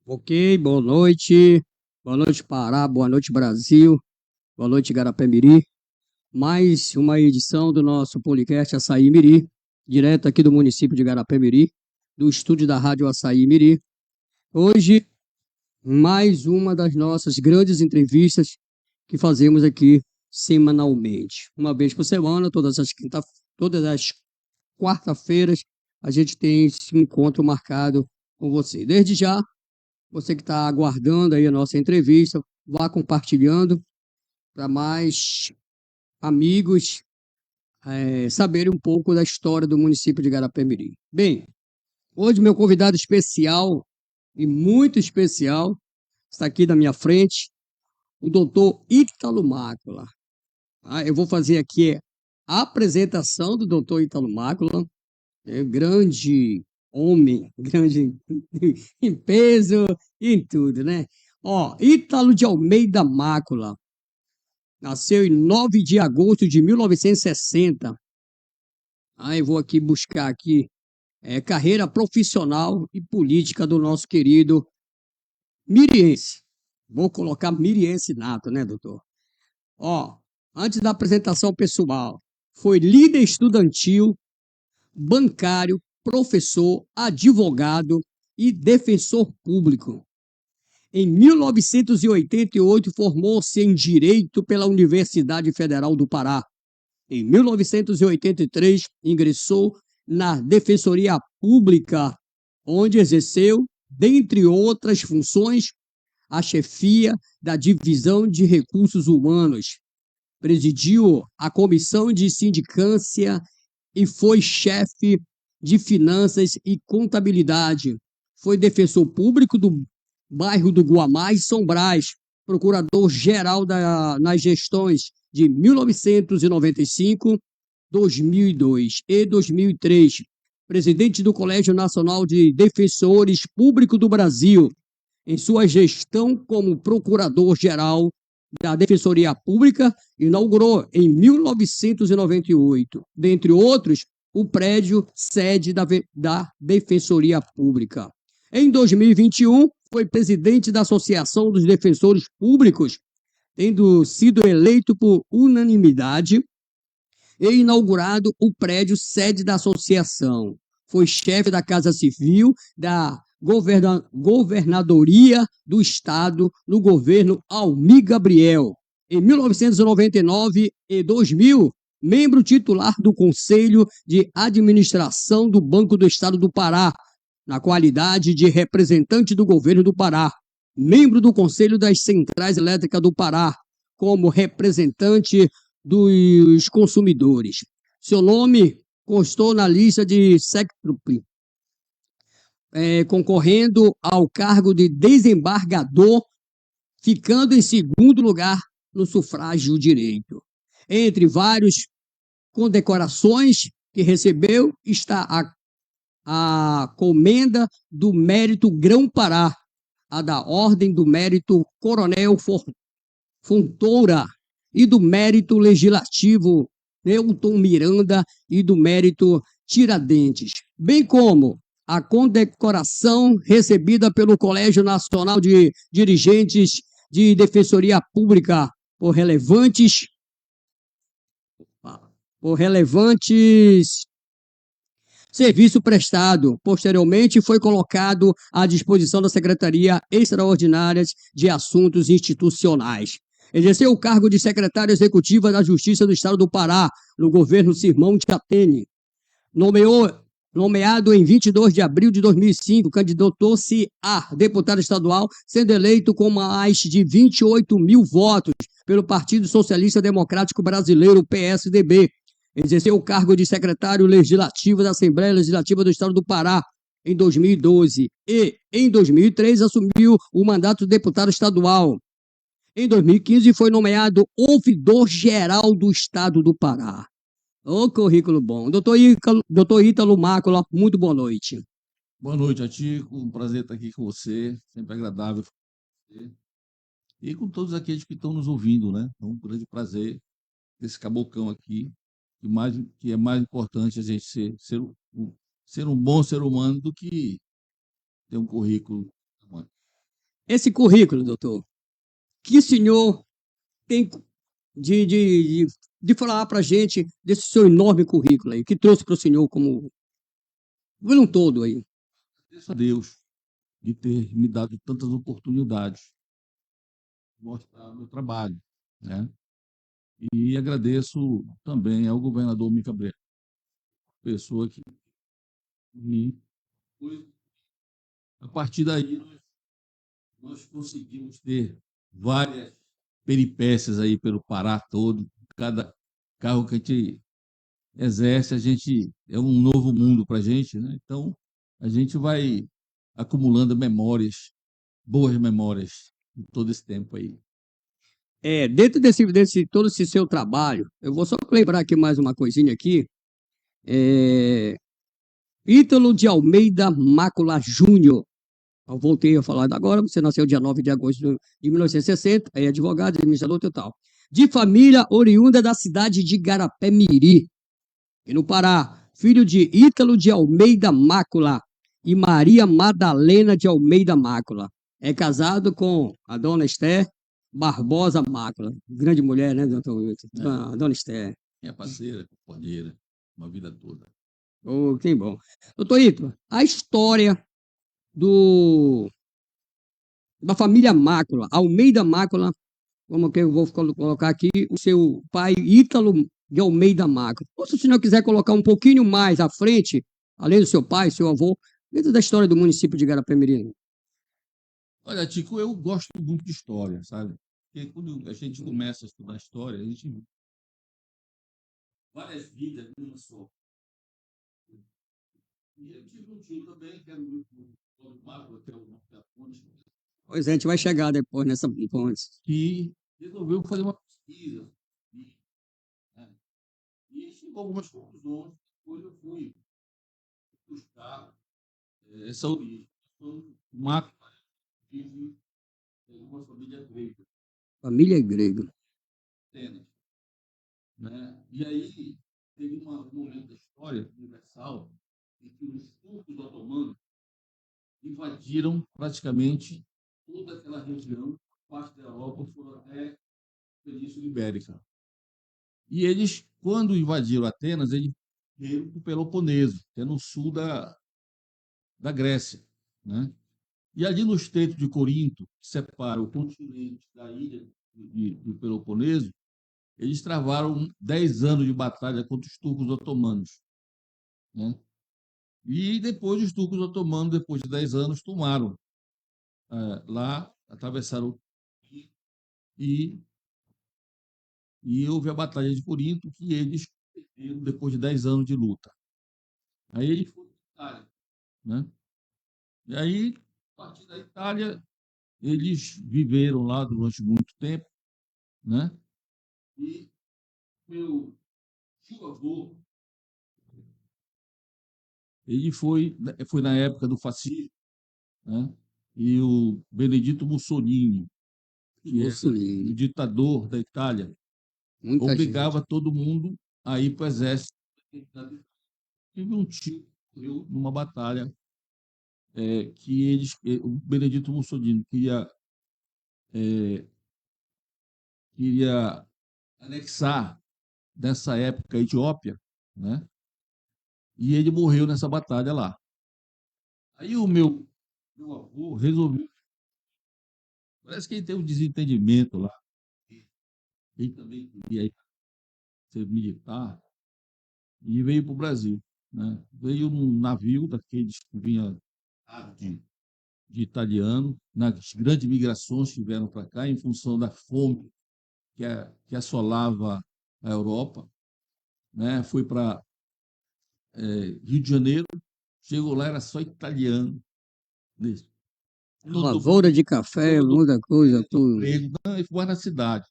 Ok, boa noite. Boa noite, Pará. Boa noite, Brasil. Boa noite, Garapé-Miri. Mais uma edição do nosso podcast Açaí Miri, direto aqui do município de Garapé-Miri, do estúdio da Rádio Açaí Miri. Hoje, mais uma das nossas grandes entrevistas que fazemos aqui semanalmente. Uma vez por semana, todas as quarta-feiras, a gente tem esse encontro marcado com você. Desde já, você que está aguardando aí a nossa entrevista, vá compartilhando para mais amigos saberem um pouco da história do município de Garapé-Miri. Bem, hoje meu convidado especial, e muito especial, está aqui na minha frente, o doutor Ítalo Mácula. Eu vou fazer aqui a apresentação do doutor Ítalo Mácula, grande homem, grande em peso e em tudo, né? Ítalo de Almeida Mácula, nasceu em 9 de agosto de 1960. Eu vou aqui buscar aqui carreira profissional e política do nosso querido miriense. Vou colocar miriense nato, né, doutor? Antes da apresentação pessoal, foi líder estudantil, bancário, professor, advogado e defensor público. Em 1988, formou-se em Direito pela Universidade Federal do Pará. Em 1983, ingressou na Defensoria Pública, onde exerceu, dentre outras funções, a chefia da Divisão de Recursos Humanos. Presidiu a Comissão de Sindicância e foi chefe de Finanças e Contabilidade. Foi defensor público do bairro do Guamá e São Brás, procurador-geral nas gestões de 1995, 2002 e 2003, presidente do Colégio Nacional de Defensores Públicos do Brasil. Em sua gestão como procurador-geral da Defensoria Pública, inaugurou em 1998, dentre outros, o prédio sede da Defensoria Pública. Em 2021, foi presidente da Associação dos Defensores Públicos, tendo sido eleito por unanimidade e inaugurado o prédio sede da associação. Foi chefe da Casa Civil da Governadoria do Estado no governo Almir Gabriel. Em 1999 e 2000, membro titular do Conselho de Administração do Banco do Estado do Pará, na qualidade de representante do governo do Pará, membro do Conselho das Centrais Elétricas do Pará, como representante dos consumidores. Seu nome constou na lista de Sectrup, concorrendo ao cargo de desembargador, ficando em segundo lugar no sufrágio direito. Entre várias condecorações que recebeu está a Comenda do Mérito Grão-Pará, a da Ordem do Mérito Coronel Fontoura e do Mérito Legislativo Newton Miranda e do Mérito Tiradentes, bem como a condecoração recebida pelo Colégio Nacional de Dirigentes de Defensoria Pública por relevantes serviço prestado. Posteriormente, foi colocado à disposição da Secretaria Extraordinária de Assuntos Institucionais. Exerceu o cargo de secretário executiva da Justiça do Estado do Pará, no governo Sirmão de Atene. Nomeado em 22 de abril de 2005, candidatou-se a deputado estadual, sendo eleito com mais de 28 mil votos pelo Partido Socialista Democrático Brasileiro, PSDB. Exerceu o cargo de secretário legislativo da Assembleia Legislativa do Estado do Pará em 2012 e, em 2003, assumiu o mandato de deputado estadual. Em 2015, foi nomeado ouvidor-geral do Estado do Pará. Ô, currículo bom. Doutor Ítalo Mácula, muito boa noite. Boa noite, Atico. Um prazer estar aqui com você. Sempre agradável. E com todos aqueles que estão nos ouvindo, né? É um grande prazer esse cabocão aqui, que é mais importante a gente ser um bom ser humano do que ter um currículo. esse currículo, doutor, que o senhor tem de, de, de, de falar para a gente desse seu enorme currículo aí, que trouxe para o senhor como um todo aí. Agradeço a Deus de ter me dado tantas oportunidades de mostrar o meu trabalho, né? E agradeço também ao governador Mica Brecht, pessoa que me... A partir daí, nós conseguimos ter várias peripécias aí pelo Pará todo. Cada carro que a gente exerce, a gente é um novo mundo para a gente, né? Então, a gente vai acumulando memórias, boas memórias, de todo esse tempo aí. Dentro desse todo esse seu trabalho, eu vou só lembrar aqui mais uma coisinha aqui. Ítalo de Almeida Mácula Júnior. Eu voltei a falar agora, você nasceu dia 9 de agosto de 1960, é advogado, administrador total. De família oriunda da cidade de Garapé-Miri, e no Pará. Filho de Ítalo de Almeida Mácula e Maria Madalena de Almeida Mácula. É casado com a dona Esther Barbosa Mácula. Grande mulher, né, doutor Wilton? A dona Esther. Minha parceira, companheira, uma vida toda. Oh, que bom. Doutor Ítalo, a história do da família Mácula, Almeida Mácula, como que eu vou colocar aqui, o seu pai Ítalo de Almeida Mácula. Ou se o senhor quiser colocar um pouquinho mais à frente, além do seu pai, seu avô, dentro da história do município de Garapé-Miri. Olha, Tico, eu gosto muito de história, sabe? Porque quando a gente começa a estudar história, a gente vê várias vidas numa só. E eu tive um tio também, que era o Mácula, que é o nome da fonte, Pois é, a gente vai chegar depois nessa ponte. que resolveu fazer uma pesquisa. Né? E chegou a algumas conclusões. Depois eu fui buscar essa origem. Então, o Marco vive em uma família grega, Família grega. Atenas, né? E aí teve um momento da história universal em que os turcos otomanos invadiram praticamente toda aquela região, parte da Europa, foram até a Península Ibérica. E eles, quando invadiram Atenas, eles viram para o Peloponeso, que é no sul da Grécia, né? E ali no Estreito de Corinto, que separa o continente da ilha do Peloponeso, eles travaram 10 anos de batalha contra os turcos otomanos, né? E depois os turcos otomanos, depois de 10 anos, tomaram lá, atravessaram e, e houve a Batalha de Corinto, que eles perderam depois de 10 anos de luta. Aí eles foram para a Itália, né? E aí, a partir da Itália, eles viveram lá durante muito tempo, né? E meu tio-avô, ele foi na época do fascismo, né? E o Benedito Mussolini, que era o ditador da Itália, Muita obrigava gente. todo mundo a ir para o exército. Tive um tio eu numa batalha que o Benedito Mussolini queria anexar nessa época a Etiópia, né? E ele morreu nessa batalha lá. Aí o meu avô resolveu, parece que ele teve um desentendimento lá. Ele também queria ser militar e veio para o Brasil, né? Veio num navio daqueles que vinha de, de italiano, nas grandes migrações que vieram para cá em função da fome que assolava a Europa, né? Foi para Rio de Janeiro, chegou lá, era só italiano. Todo Lavoura de café, mundo muita coisa, tudo. emprego, não, e foi na cidade.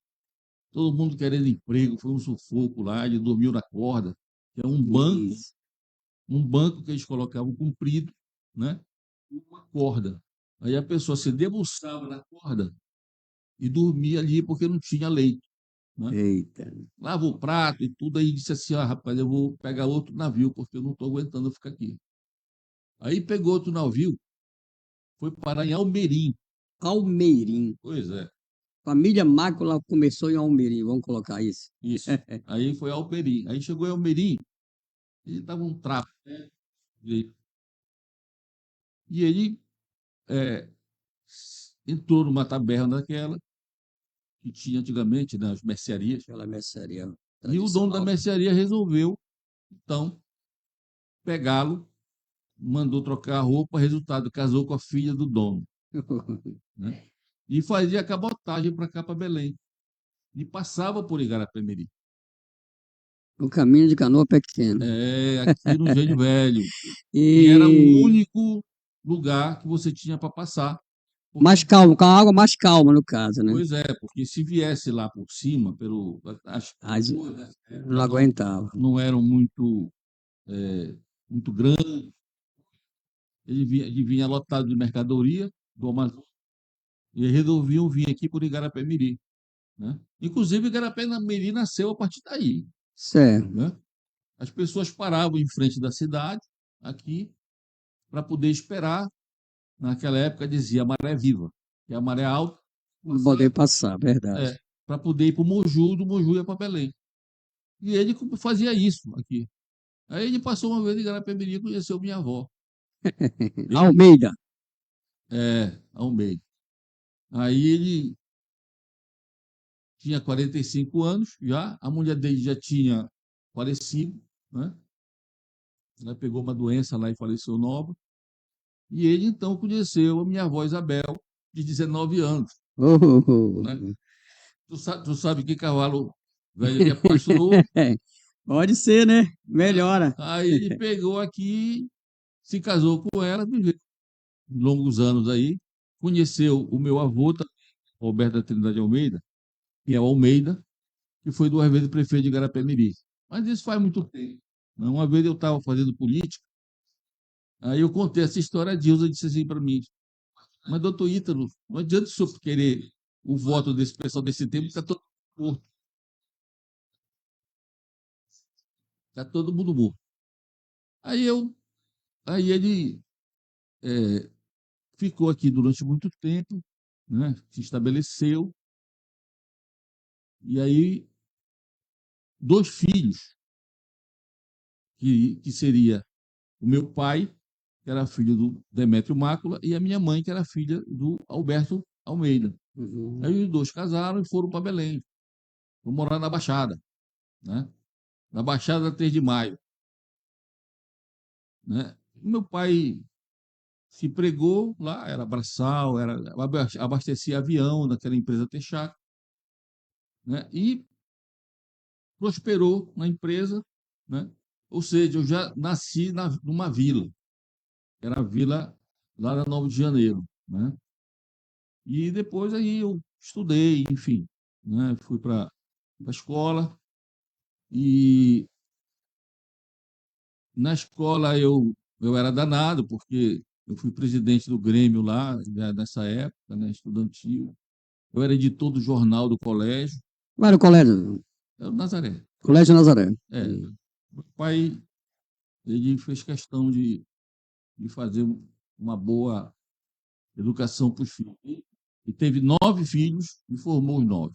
Todo mundo querendo emprego, foi um sufoco lá, ele dormiu na corda, que é Isso. um banco que eles colocavam comprido, né? Uma corda. Aí a pessoa se debruçava na corda e dormia ali porque não tinha leito, né? Eita. Lava o prato e tudo, aí disse assim, rapaz, eu vou pegar outro navio porque eu não estou aguentando ficar aqui. Aí pegou outro navio, foi parar em Almerim, Almeirim. Pois é, Família Mácula começou em Almeirim, vamos colocar isso. isso. Aí foi Alperim. Aí chegou em Almerim, ele estava um trapo, né? E ele é, entrou numa taberna daquela que tinha antigamente, né, as mercearias. Aquela mercearia E o dono da tradicional. mercearia resolveu, então, pegá-lo, mandou trocar a roupa, resultado, casou com a filha do dono, né? E fazia cabotagem para cá, para Belém. E passava por Igarapé-Miri. O caminho de canoa pequeno. Aqui no Engenho Velho. E era o E único lugar que você tinha para passar. mais calmo, com a água mais calma, no caso, né? Pois é, porque se viesse lá por cima, As- ruas dessa não época aguentava. não eram muito grandes, ele vinha lotado de mercadoria do Amazonas, e resolviam vir aqui por Igarapé-Miri, né? Inclusive, Igarapé-Miri nasceu a partir daí, Certo. né? As pessoas paravam em frente da cidade, aqui, para poder esperar. Naquela época dizia maré viva, que é a maré alta, Não poder passar, verdade. para poder ir para o Moju, do Moju ia para Belém. E ele fazia isso aqui. Aí ele passou uma vez em Igarapé-Miri e conheceu minha avó. Ele, Almeida. Almeida. Aí ele tinha 45 anos já, a mulher dele já tinha falecido, né? Ela pegou uma doença lá e faleceu nova. E ele então conheceu a minha avó Isabel, de 19 anos, né? Oh. Tu sabe que cavalo velho que é pasto novo. Pode ser, né? Né? Melhora. Aí ele pegou aqui, se casou com ela, viveu longos anos aí, conheceu o meu avô, Roberto da Trindade Almeida, que é o Almeida, que foi duas vezes prefeito de Igarapé-Miri. Mas isso faz muito tempo. Uma vez eu estava fazendo política, aí eu contei essa história, a Dilza disse assim para mim, mas doutor Ítalo, não adianta o senhor querer o voto desse pessoal desse tempo, está todo morto, está todo mundo morto. Aí ele ficou aqui durante muito tempo, né? Se estabeleceu, e aí dois filhos, que seria o meu pai, que era filho do Demétrio Mácula, e a minha mãe, que era filha do Alberto Almeida. Uhum. Aí os dois casaram e foram para Belém, foram morar na Baixada, né? Na Baixada 3 de Maio, né? Meu pai se pregou lá, era braçal, abastecia avião naquela empresa Texaco, né? E prosperou na empresa, né? Ou seja, eu já nasci numa vila, que era a vila lá da 9 de Janeiro, né? E depois aí eu estudei, enfim, né? Fui para a escola e na escola eu era danado, porque eu fui presidente do Grêmio lá, já nessa época, né? Estudantil. Eu era editor do jornal do colégio, Qual era o colégio? era o Nazaré. Colégio Nazaré. É, meu pai, ele fez questão de fazer uma boa educação para os filhos. E teve 9 filhos e formou os 9.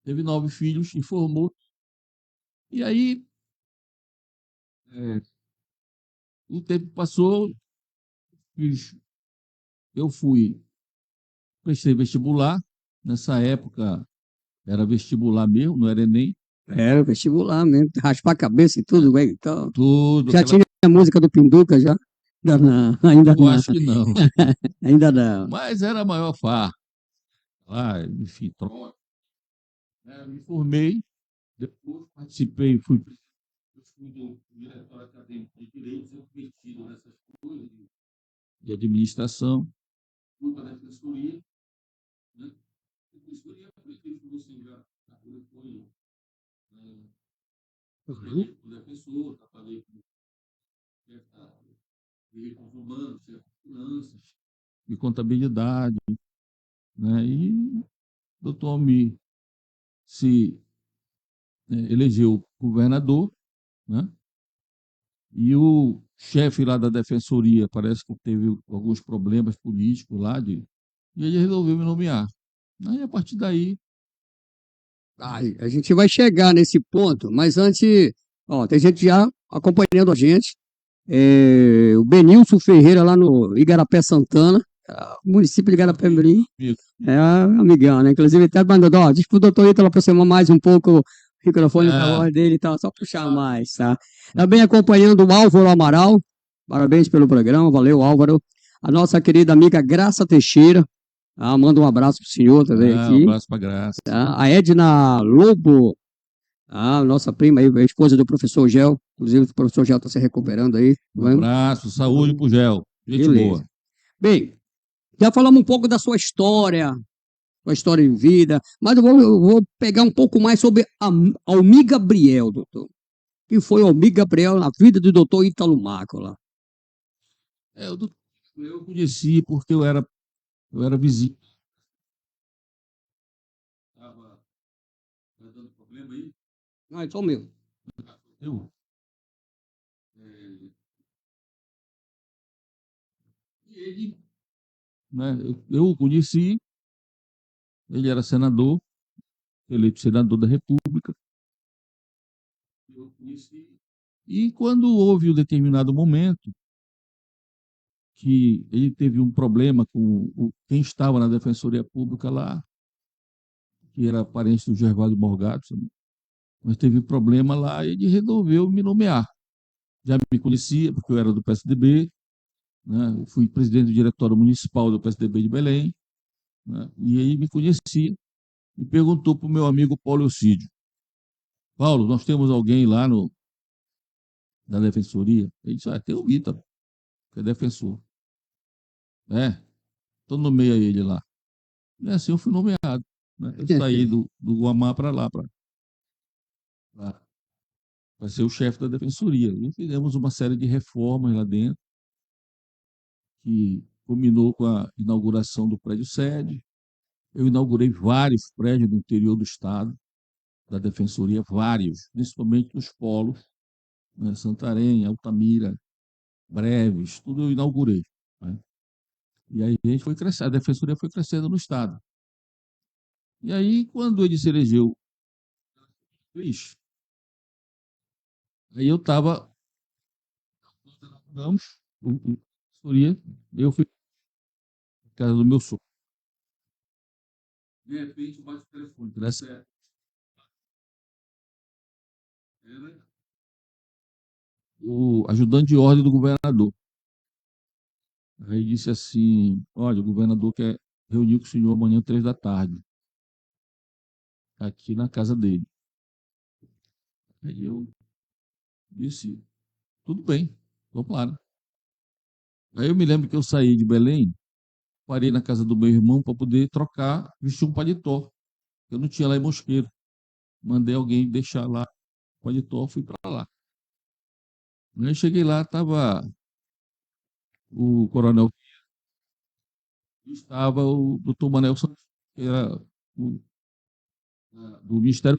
Teve 9 filhos e formou. E aí, é, o tempo passou, eu prestei vestibular. Nessa época era vestibular mesmo, não era Enem. Era vestibular mesmo. Raspar a cabeça e Né? tudo, bem. Então, Tudo, já aquela. tinha a música do Pinduca já? Ainda Eu não. acho que não. Ainda não. Mas era a maior farra. Lá, enfim, troca. Né? Me formei, depois participei, eu fui do diretório acadêmico de Direito, sempre metido nessas coisas de administração, fui para a defensoria, né? Defensoria, acredito que você já foi, né? Uhum. Trabalhei com defensor, trabalhei com direitos humanos, finanças e contabilidade, né? E o doutor Almir se elegeu governador, né? E o chefe lá da defensoria parece que teve alguns problemas políticos lá, e ele resolveu me nomear. Aí, a partir daí, Ai, a gente vai chegar nesse ponto, mas antes, ó, tem gente já acompanhando a gente. O Benilson Ferreira, lá no Igarapé Santana, município de Igarapé-Mirim, amigo, amigão, né? Inclusive, até mandando, ó, diz pro doutor Ítalo aproximar mais um pouco o microfone com a é, voz dele e tal, só puxar mais, tá? Também acompanhando o Álvaro Amaral, parabéns pelo programa, valeu, Álvaro. A nossa querida amiga Graça Teixeira, manda um abraço pro senhor também um aqui, abraço para Graça. tá? A Edna Lobo, nossa prima aí, a esposa do professor Gel, inclusive o professor Gel está se recuperando aí, Um né? abraço, saúde pro Gel. Gente Beleza. boa. Bem, já falamos um pouco da sua história em vida, mas eu vou pegar um pouco mais sobre Almir Gabriel, doutor. Que foi Almir Gabriel na vida do doutor Ítalo Mácula. É, eu conheci porque eu era vizinho. Estava dando problema aí. Não, é só o meu. Eu, é, e ele, né, eu o conheci, ele era senador, eleito senador da República. Eu o conheci. E quando houve um determinado momento que ele teve um problema com quem estava na Defensoria Pública lá, que era parente do Gervásio Morgado, mas teve problema lá, ele resolveu me nomear. Já me conhecia, porque eu era do PSDB, né? Eu fui presidente do diretório municipal do PSDB de Belém, né? E aí me conhecia e perguntou para o meu amigo Paulo Eucídio: Paulo, nós temos alguém lá na defensoria? Ele disse: tem o Ítalo, que é defensor. Então nomeia ele lá. E assim eu fui nomeado. Né? Eu saí do Guamá para lá, para ser o chefe da defensoria. E fizemos uma série de reformas lá dentro, que culminou com a inauguração do prédio sede. Eu inaugurei vários prédios no interior do estado, da defensoria, vários, principalmente nos polos, né? Santarém, Altamira, Breves, tudo eu inaugurei. Né? E aí a gente foi crescendo, a defensoria foi crescendo no estado. E aí, quando ele se elegeu, aí eu estava, vamos, defensoria, eu fui na casa do meu sogro. De repente, bate o telefone. Era o ajudante de ordem do governador. Aí disse assim: olha, o governador quer reunir com o senhor amanhã, 3 da tarde, aqui na casa dele. Aí eu disse: tudo bem, vamos lá. Né? Aí eu me lembro que eu saí de Belém, parei na casa do meu irmão para poder trocar, vestir um paletó. Eu não tinha lá em Mosqueiro. Mandei alguém deixar lá o paletó, fui para lá. Aí eu cheguei lá, estava o coronel, estava o doutor Manel Santos, que era o, do Ministério.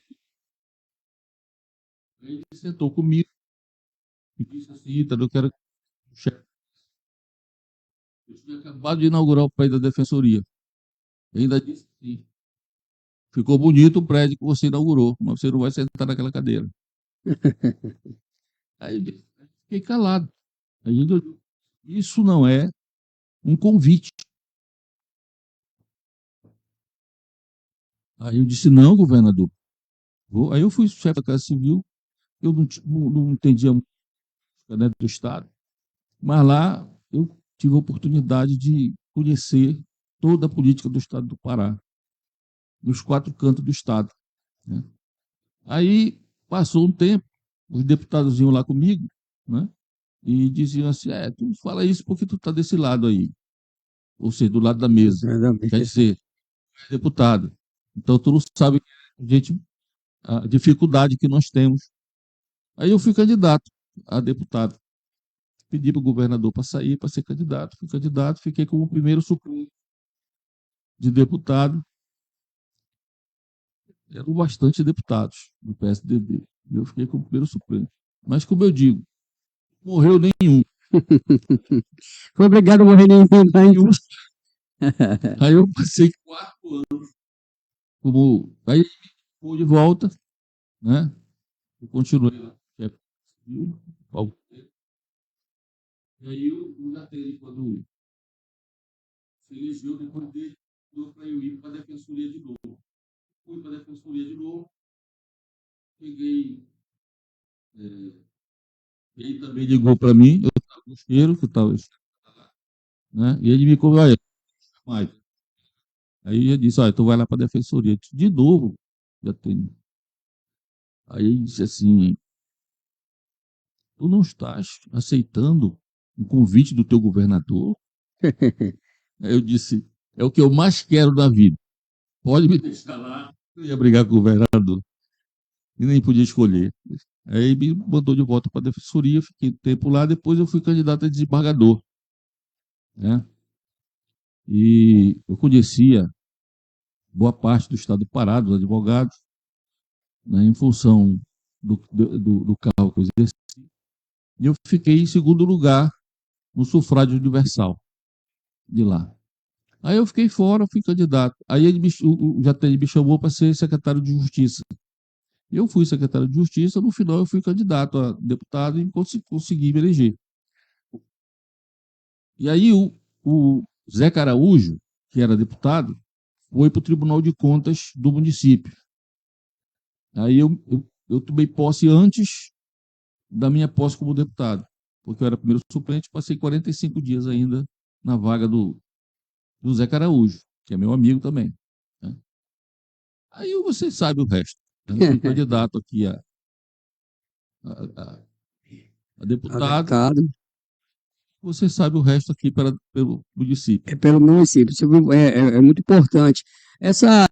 Aí ele sentou comigo e disse assim: Ítalo, eu quero que o chefe. Eu tinha acabado de inaugurar o prédio da Defensoria. Eu ainda disse assim: ficou bonito o prédio que você inaugurou, mas você não vai sentar naquela cadeira. Aí eu fiquei calado. Aí ele olhou: isso não é um convite. Aí eu disse: não, governador. Aí eu fui chefe da Casa Civil, eu não entendia muito, né, do Estado, mas lá eu tive a oportunidade de conhecer toda a política do Estado do Pará, nos 4 cantos do Estado. Né? Aí passou um tempo, os deputados iam lá comigo, né? E diziam assim: tu fala isso porque tu está desse lado aí, ou seja, do lado da mesa, quer dizer, deputado. Então tu não sabe, gente, a dificuldade que nós temos. Aí eu fui candidato a deputado. Pedi para o governador para sair, para ser candidato. Fui candidato, fiquei como primeiro suplente de deputado. Eram bastante deputados do PSDB. Eu fiquei como primeiro suplente. Mas, como eu digo, morreu nenhum. Foi obrigado a morrer nenhum, Aí eu passei 4 anos como. Aí fui de volta, né? Eu continuei lá, chefe civil, e aí o Jatene, quando se elegeu, depois dele, deu para eu ir para a defensoria de novo. Fui para a defensoria de novo, peguei. Ele também ligou para mim, eu estava no cheiro, que eu estava, né? E ele me convidou, olha, mais. Aí ele disse, olha, tu vai lá para a defensoria. Eu disse, de novo, Jatene. Aí ele disse assim, tu não estás aceitando o convite do teu governador? Aí eu disse, é o que eu mais quero na vida. Pode me deixar lá. Eu ia brigar com o governador. E nem podia escolher. Aí me mandou de volta para a defensoria, fiquei um tempo lá, depois eu fui candidato a desembargador, né? E eu conhecia boa parte do estado do Pará, dos advogados, né, em função do cargo que eu exerci. E eu fiquei em segundo lugar no sufrágio universal de lá. Aí eu fiquei fora, fui candidato. Aí o Jatene me chamou para ser secretário de Justiça. Eu fui secretário de Justiça, no final eu fui candidato a deputado e consegui me eleger. E aí o Zé Caraújo, que era deputado, foi para o Tribunal de Contas do município. Aí eu tomei posse antes da minha posse como deputado, porque eu era primeiro suplente, passei 45 dias ainda na vaga do Zé Caraújo, que é meu amigo também, né? Aí você sabe o resto, né? Eu fui candidato aqui a, a a deputado, deputado. você sabe o resto aqui pelo município. É pelo município. Isso é muito importante. Essa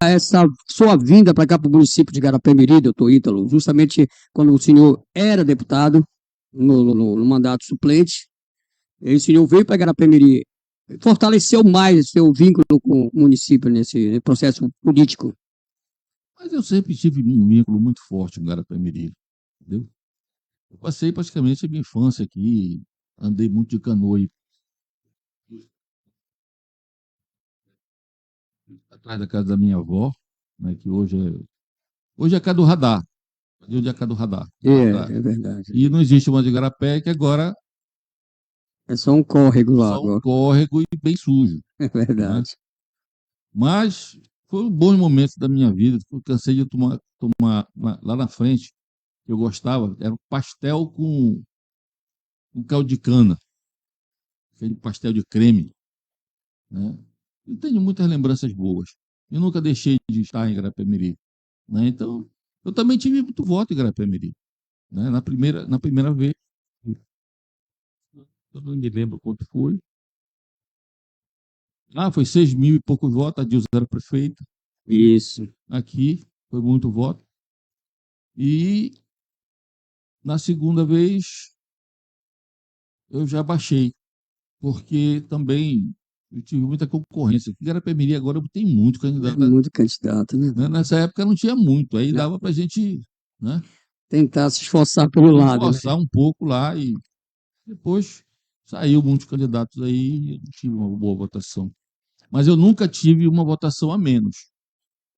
sua vinda para cá, para o município de Garapé-Miri, doutor Ítalo, justamente quando o senhor era deputado, no mandato suplente, e o senhor veio para Garapé-Miri, fortaleceu mais o seu vínculo com o município nesse processo político. Mas eu sempre tive um vínculo muito forte com Garapé-Miri, entendeu? Eu passei praticamente a minha infância aqui, andei muito de canoa atrás da casa da minha avó, né, que hoje é a casa do radar. Hoje é a casa do radar. É verdade. E não existe uma de Igarapé, que agora É só um córrego é lá só um agora. córrego e bem sujo, É né? verdade. Mas foi um bom momento da minha vida. Eu cansei de tomar lá na frente, que eu gostava, era um pastel com caldo de cana, aquele pastel de creme, né? Eu tenho muitas lembranças boas. Eu nunca deixei de estar em Igarapé-Miri, né? Então, eu também tive muito voto em Igarapé-Miri, né? Na primeira vez, eu não me lembro quanto foi. Ah, foi 6 mil e poucos votos, a Dilson era prefeita. Isso. Aqui, foi muito voto. E na segunda vez, eu já baixei, porque também eu tive muita concorrência. Porque Garapé-Miri agora tem muito É candidato, muito candidato, né? né? Nessa época não tinha muito, aí dava para a gente, né, Tentar se esforçar pelo se lado, né? esforçar um pouco lá e depois saiu muitos candidatos aí e eu não tive uma boa votação. Mas eu nunca tive uma votação a menos.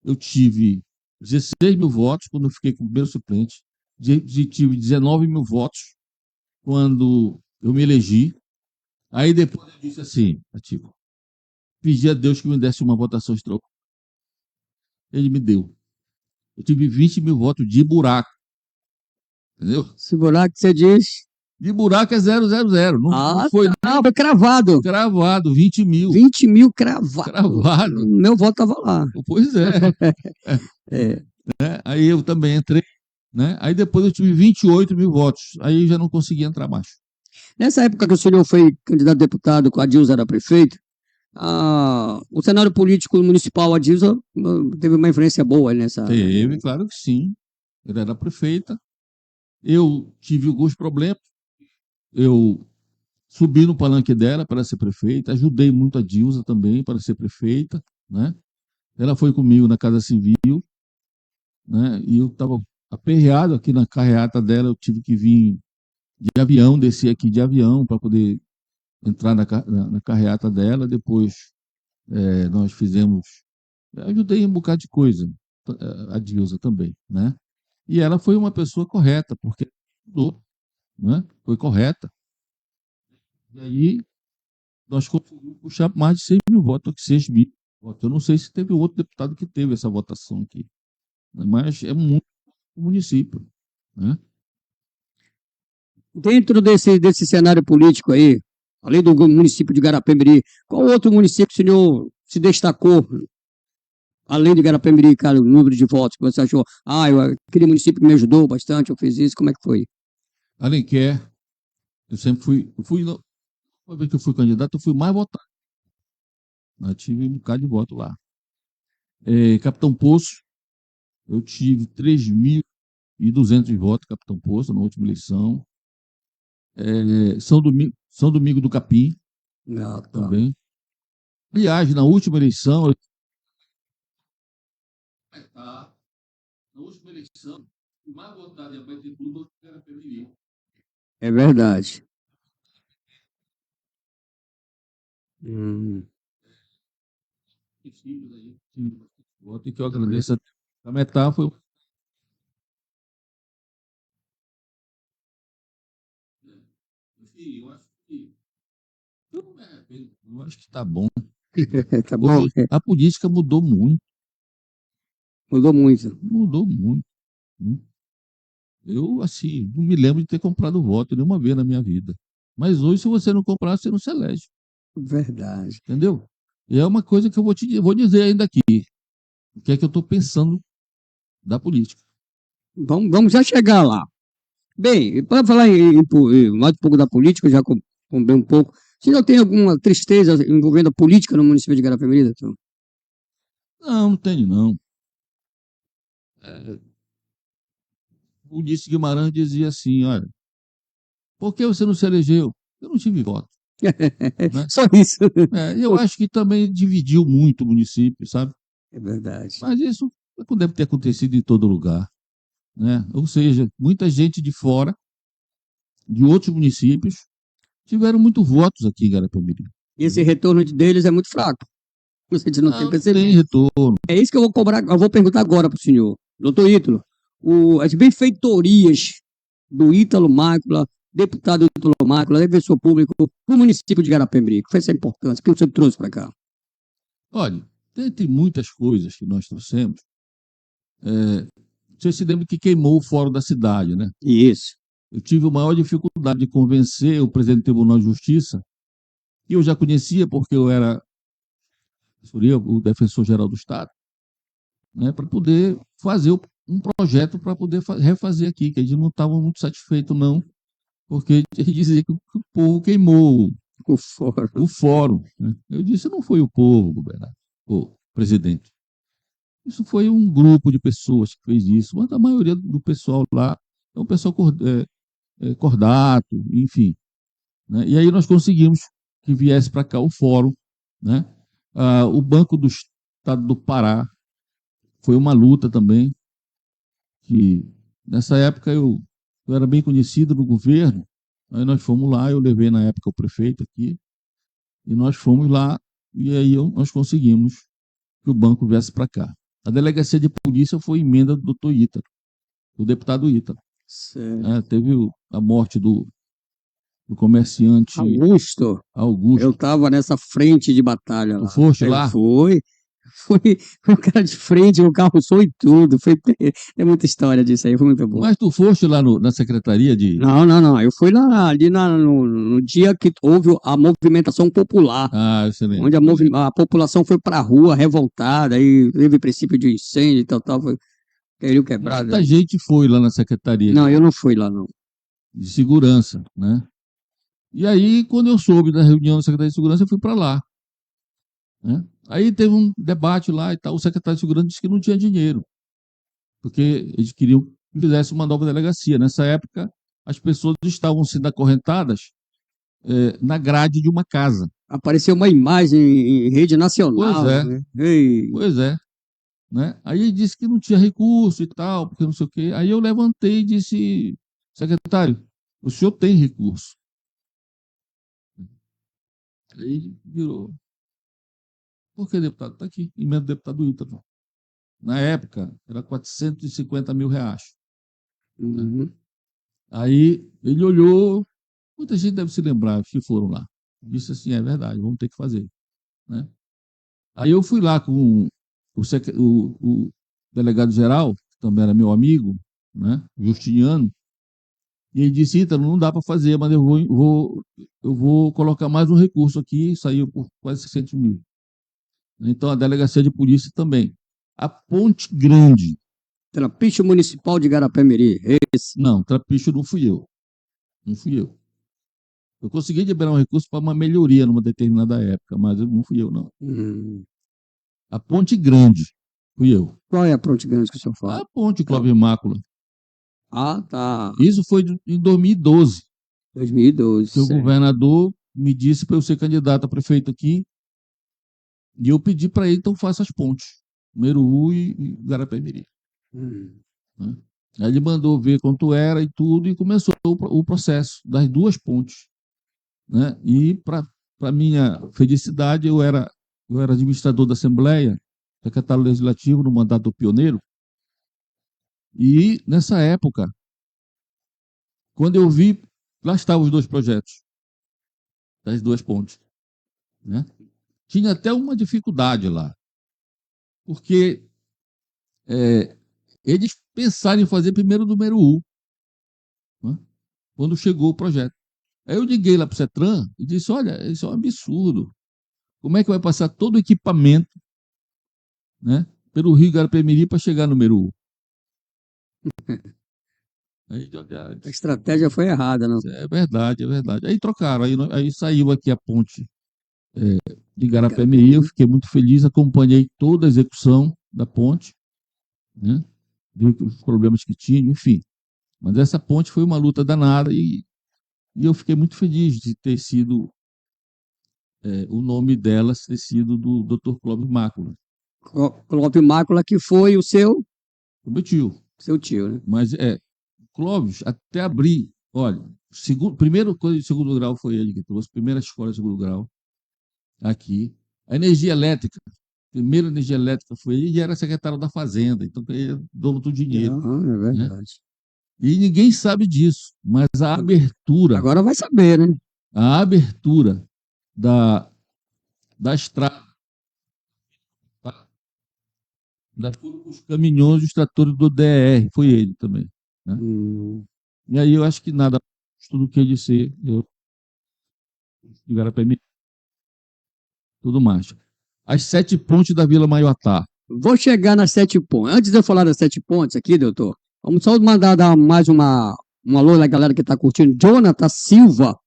Eu tive 16 mil votos quando eu fiquei com o primeiro suplente, tive 19 mil votos quando eu me elegi. Aí depois eu disse assim, Ativo, pedi a Deus que me desse uma votação extraordinária. Ele me deu. Eu tive 20 mil votos de buraco, entendeu? Segurar que você diz. De buraco é 000, não Ah, foi tá, foi cravado. cravado, 20 mil. 20 mil cravado. Cravado. Meu voto estava lá. Pois é. É. Aí eu também entrei, né? Aí depois eu tive 28 mil votos. Aí já não consegui entrar mais. Nessa época que o senhor foi candidato a deputado, com a Dilza era prefeito, o cenário político municipal, a Dilza teve uma influência boa nessa. Teve, claro que sim. Ela era prefeita. Eu tive alguns problemas. Eu subi no palanque dela para ser prefeita. Ajudei muito a Dilza também para ser prefeita, né? Ela foi comigo na Casa Civil, né? E eu estava aperreado aqui na carreata dela. Eu tive que vir de avião, desci aqui de avião para poder entrar na carreata dela. Depois nós fizemos, ajudei em um bocado de coisa, a Dilsa também, né? E ela foi uma pessoa correta, porque mudou, né? Foi correta. E aí nós conseguimos puxar mais de 6 mil votos, 6 mil votos. Eu não sei se teve outro deputado que teve essa votação aqui, né? Mas é muito município, né? Dentro desse cenário político aí, além do município de Garapé-Miri, qual outro município o senhor se destacou, além de Garapé-Miri, cara, o número de votos que você achou? Ah, aquele município que me ajudou bastante, eu fiz isso, como é que foi? Alenquer, eu sempre uma vez que eu fui candidato, eu fui mais votado. Eu tive um bocado de voto lá. Capitão Poço, eu tive 3.200 votos, Capitão Poço, na última eleição. São Domingo do Capim, Ah, tá. também. Aliás, na última eleição, na última eleição, o mais votado em Abaetetuba era Pemiri. É verdade. Hum. Voto e que eu agradeço. A metade foi. Eu acho que. Eu não me arrependo. Eu acho que está bom. Tá bom? Hoje, a política mudou muito. Mudou muito. Mudou muito. Né? Eu, assim, não me lembro de ter comprado voto nenhuma vez na minha vida. Mas hoje, se você não comprar, você não se elege. Verdade. Entendeu? E é uma coisa que eu vou dizer ainda aqui. O que é que eu estou pensando da política. Vamos já chegar lá. Bem, para falar mais um pouco da política, eu já comprei um pouco. Você já tem alguma tristeza envolvendo a política no município de Garapé-Miri, doutor? Não, não tenho, não. O Ulisses Guimarães dizia assim, olha, por que você não se elegeu? Eu não tive voto. Né? Só isso. Eu acho que também dividiu muito o município, sabe? É verdade. Mas isso deve ter acontecido em todo lugar. Né? Ou seja, muita gente de fora, de outros municípios, tiveram muito votos aqui em Garapé-Miri. E esse retorno deles é muito fraco. Você não tem Não percebido. tem retorno. É isso que eu vou cobrar, eu vou perguntar agora para o senhor. Doutor Ítalo, as benfeitorias do Ítalo Mácula, deputado Ítalo Mácula, defensor público do município de Garapé-Miri, que foi essa importância, o que o senhor trouxe para cá? Olha, dentre muitas coisas que nós trouxemos, você se lembra que queimou o fórum da cidade, né? Isso. Eu tive a maior dificuldade de convencer o presidente do Tribunal de Justiça, que eu já conhecia porque eu era o defensor-geral do Estado, né, para poder fazer um projeto para poder refazer aqui, que a gente não estava muito satisfeito, não, porque ele dizia que o povo queimou O fórum. o fórum. Né? Eu disse, não foi o povo, governador, o presidente. Isso foi um grupo de pessoas que fez isso, mas a maioria do pessoal lá é um pessoal cordato, enfim. Né? E aí nós conseguimos que viesse para cá o fórum, né? O Banco do Estado do Pará foi uma luta também, que nessa época eu era bem conhecido no governo, aí nós fomos lá, eu levei na época o prefeito aqui, e nós fomos lá, e aí nós conseguimos que o banco viesse para cá. A delegacia de polícia foi emenda do doutor Ítalo, do deputado Ítalo. Teve a morte do comerciante Augusto. Eu estava nessa frente de batalha lá. Tu foste lá? Fui o cara de frente, o carro foi e tudo. Tem muita história disso aí, foi muito bom. Mas tu foste lá na secretaria de... Não. Eu fui lá ali no dia que houve a movimentação popular. Excelente. Onde a população foi para a rua revoltada, aí teve princípio de incêndio e tal, foi quebrado. Muita gente foi lá na secretaria. Não, eu não fui lá, não. De segurança, né? E aí, quando eu soube da reunião da Secretaria de Segurança, eu fui para lá. Né? Aí teve um debate lá e tal. O secretário de Segurança disse que não tinha dinheiro, porque eles queriam que fizesse uma nova delegacia. Nessa época, as pessoas estavam sendo acorrentadas na grade de uma casa. Apareceu uma imagem em rede nacional. Pois é. Né? Pois é. Né? Aí ele disse que não tinha recurso e tal, porque não sei o quê. Aí eu levantei e disse, secretário, o senhor tem recurso. Aí virou. Por que, deputado? Está aqui, emenda do deputado Ítalo. Na época, era R$ 450 mil. Uhum. Aí ele olhou, muita gente deve se lembrar que foram lá. Disse assim, é verdade, vamos ter que fazer. Né? Aí eu fui lá com o delegado-geral, que também era meu amigo, né, Justiniano, e ele disse, Ítalo, não dá para fazer, mas eu vou colocar mais um recurso aqui, saiu por quase 600 mil. Então, a delegacia de polícia também. A Ponte Grande. Trapiche Municipal de Garapé-Miri. Esse. Não, trapicho não fui eu. Não fui eu. Eu consegui liberar um recurso para uma melhoria numa determinada época, mas não fui eu, não. A Ponte Grande, fui eu. Qual é a Ponte Grande que o senhor fala? A Ponte Clóvis Mácula. Ah, tá. Isso foi em 2012, 2012. que o certo. governador me disse para eu ser candidato a prefeito aqui, e eu pedi para ele, então faça as pontes, Meruú e Garapé-Miri. Hum. Né? Aí ele mandou ver quanto era e tudo, e começou o processo das duas pontes. Né? E, para minha felicidade, eu era administrador da Assembleia, secretário legislativo no mandato do Pioneiro, e nessa época, quando eu vi, lá estavam os dois projetos, das duas pontes. Né? Tinha até uma dificuldade lá, porque eles pensaram em fazer primeiro o número 1, né? Quando chegou o projeto. Aí eu liguei lá para o CETRAN e disse, olha, isso é um absurdo. Como é que vai passar todo o equipamento, né, pelo Rio Garapé-Miri para chegar no número 1? Aí, A estratégia foi errada, não? é verdade, é verdade. Aí trocaram, aí saiu aqui a ponte de Garapé-Miri, eu fiquei muito feliz, acompanhei toda a execução da ponte, né, vi os problemas que tinha, enfim. Mas essa ponte foi uma luta danada e eu fiquei muito feliz de ter sido, o nome dela ter sido do Dr. Clóvis Mácula, Clóvis Mácula, que foi o o meu tio. seu tio, né? Mas Clóvis, até abrir, olha, primeira coisa de segundo grau foi ele que trouxe, primeira escola de segundo grau aqui. A energia elétrica, primeira energia elétrica foi ele e era secretário da Fazenda, então ele é dono do dinheiro. É Né? verdade. E ninguém sabe disso, mas a abertura, Agora vai saber, né? a abertura da estrada, tá? Os caminhões e os tratores do DER, foi ele também. Né? E aí eu acho que nada, tudo que ele ser, eu ligaram para mim, tudo mais. As 7 pontes da Vila Maiotá. Vou chegar nas 7 pontes. Antes de eu falar das 7 pontes aqui, doutor, vamos só mandar dar mais um alô na galera que está curtindo. Jonathan Silva,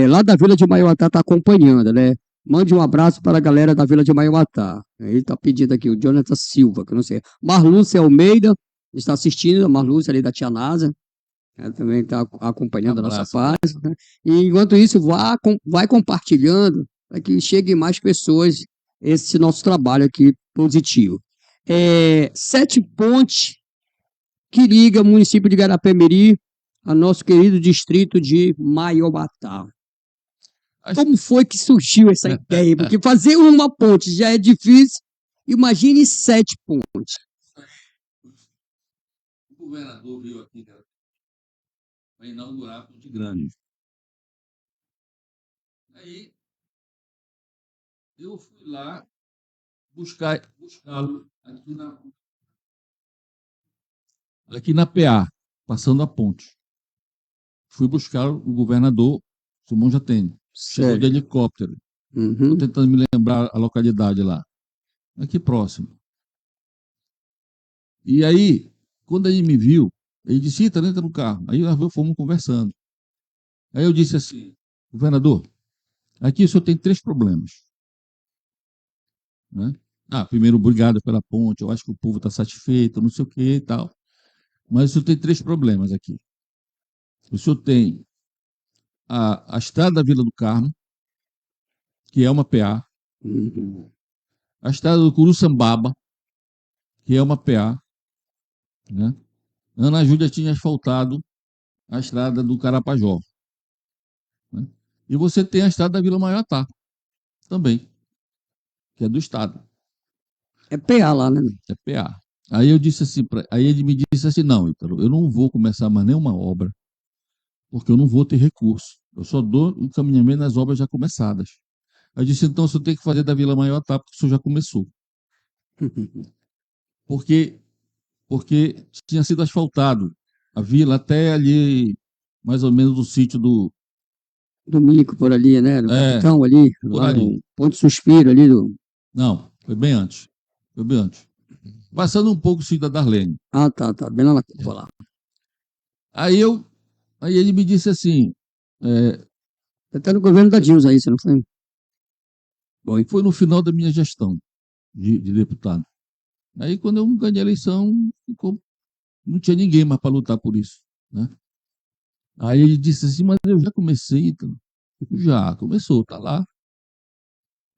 lá da Vila de Maiotá, está acompanhando, né? Mande um abraço para a galera da Vila de Maiotá. Ele está pedindo aqui, o Jonathan Silva, que eu não sei. Marlúcia Almeida está assistindo, a Marlúcia ali da Tia Nasa. Ela também está acompanhando a nossa página. Né? E enquanto isso, vai compartilhando para que chegue mais pessoas esse nosso trabalho aqui positivo. 7 pontes que liga o município de Garapé-Miri a nosso querido distrito de Maiobá. Como foi que surgiu essa ideia? Porque fazer uma ponte já é difícil, imagine 7 pontes. O governador veio aqui para inaugurar a Ponte Grande. Aí eu fui lá buscá-lo aqui na PA, passando a ponte. Fui buscar o governador Simão Jatene. Chegou de helicóptero. Estou tentando me lembrar a localidade lá. Aqui próximo. E aí, quando ele me viu, ele disse, entra no carro. Aí nós fomos conversando. Aí eu disse assim, governador, aqui o senhor tem 3 problemas. Né? Primeiro, obrigado pela ponte, eu acho que o povo está satisfeito, não sei o que e tal. Mas o senhor tem 3 problemas aqui. O senhor tem a estrada da Vila do Carmo, que é uma PA, a estrada do Curuçambaba, que é uma PA, né? Ana Júlia tinha asfaltado a estrada do Carapajó, né? E você tem a estrada da Vila Maiatá também, que é do Estado, É PA lá, né? é PA. Aí eu disse assim, aí ele me disse assim, não, Ítalo, eu não vou começar mais nenhuma obra, porque eu não vou ter recurso. Eu só dou encaminhamento nas obras já começadas. Aí eu disse, então o senhor tem que fazer da Vila Maiatá, porque o senhor já começou. Porque, porque tinha sido asfaltado a vila até ali, mais ou menos, do sítio do... Do Mico por ali, né? Do É, Capitão ali, por lá ali. no Ponto Suspiro ali do. Não, foi bem antes. Foi bem antes. Passando um pouco o sítio da Darlene. Ah, tá, bem lá na curva lá. Aí eu, aí ele me disse assim, é, Até no governo da Dilma aí, você não foi? Bom, foi no final da minha gestão de deputado. Aí quando eu ganhei a eleição, não tinha ninguém mais para lutar por isso, né? Aí ele disse assim, mas eu já comecei, então. Já começou, tá lá.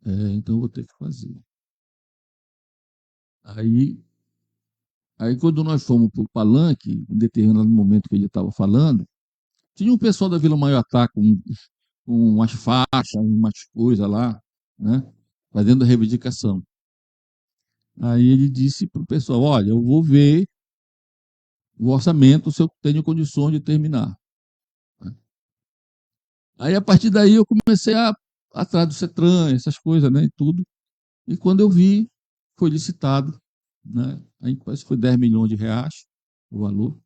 Então eu vou ter que fazer. Aí, aí quando nós fomos para o palanque, em determinado momento que ele estava falando, tinha um pessoal da Vila Maiatá com umas faixas, umas coisas lá, né? Fazendo a reivindicação. Aí ele disse para o pessoal, olha, eu vou ver o orçamento se eu tenho condições de terminar. Aí, a partir daí, eu comecei atrás do CETRAN, essas coisas, né, e tudo. E quando eu vi, foi licitado, né? Aí parece que foi 10 milhões de reais o valor,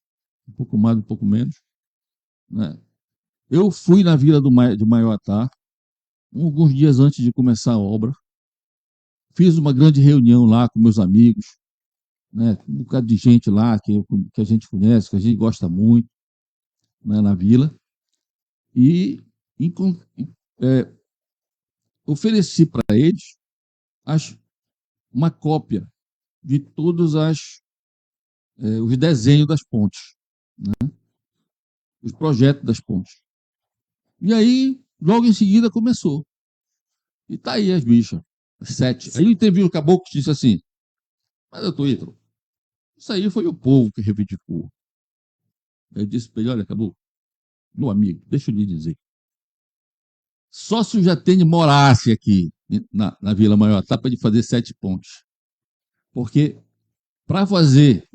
um pouco mais, um pouco menos, né? Eu fui na Vila de Maiatá, alguns dias antes de começar a obra, fiz uma grande reunião lá com meus amigos, né? Um bocado de gente lá que a gente conhece, que a gente gosta muito, né, na vila, e é, ofereci para eles as, uma cópia de todos os desenhos das pontes, né? Os projetos das pontes. E aí, logo em seguida, começou. E tá aí as bichas, as 7. Aí teve o caboclo que disse assim, mas doutor Ítalo, isso aí foi o povo que reivindicou. Eu disse para ele, olha, caboclo, meu amigo, deixa eu lhe dizer, só se o Jatene morasse aqui na Vila Maior, tá para de fazer 7 pontes. Porque para fazer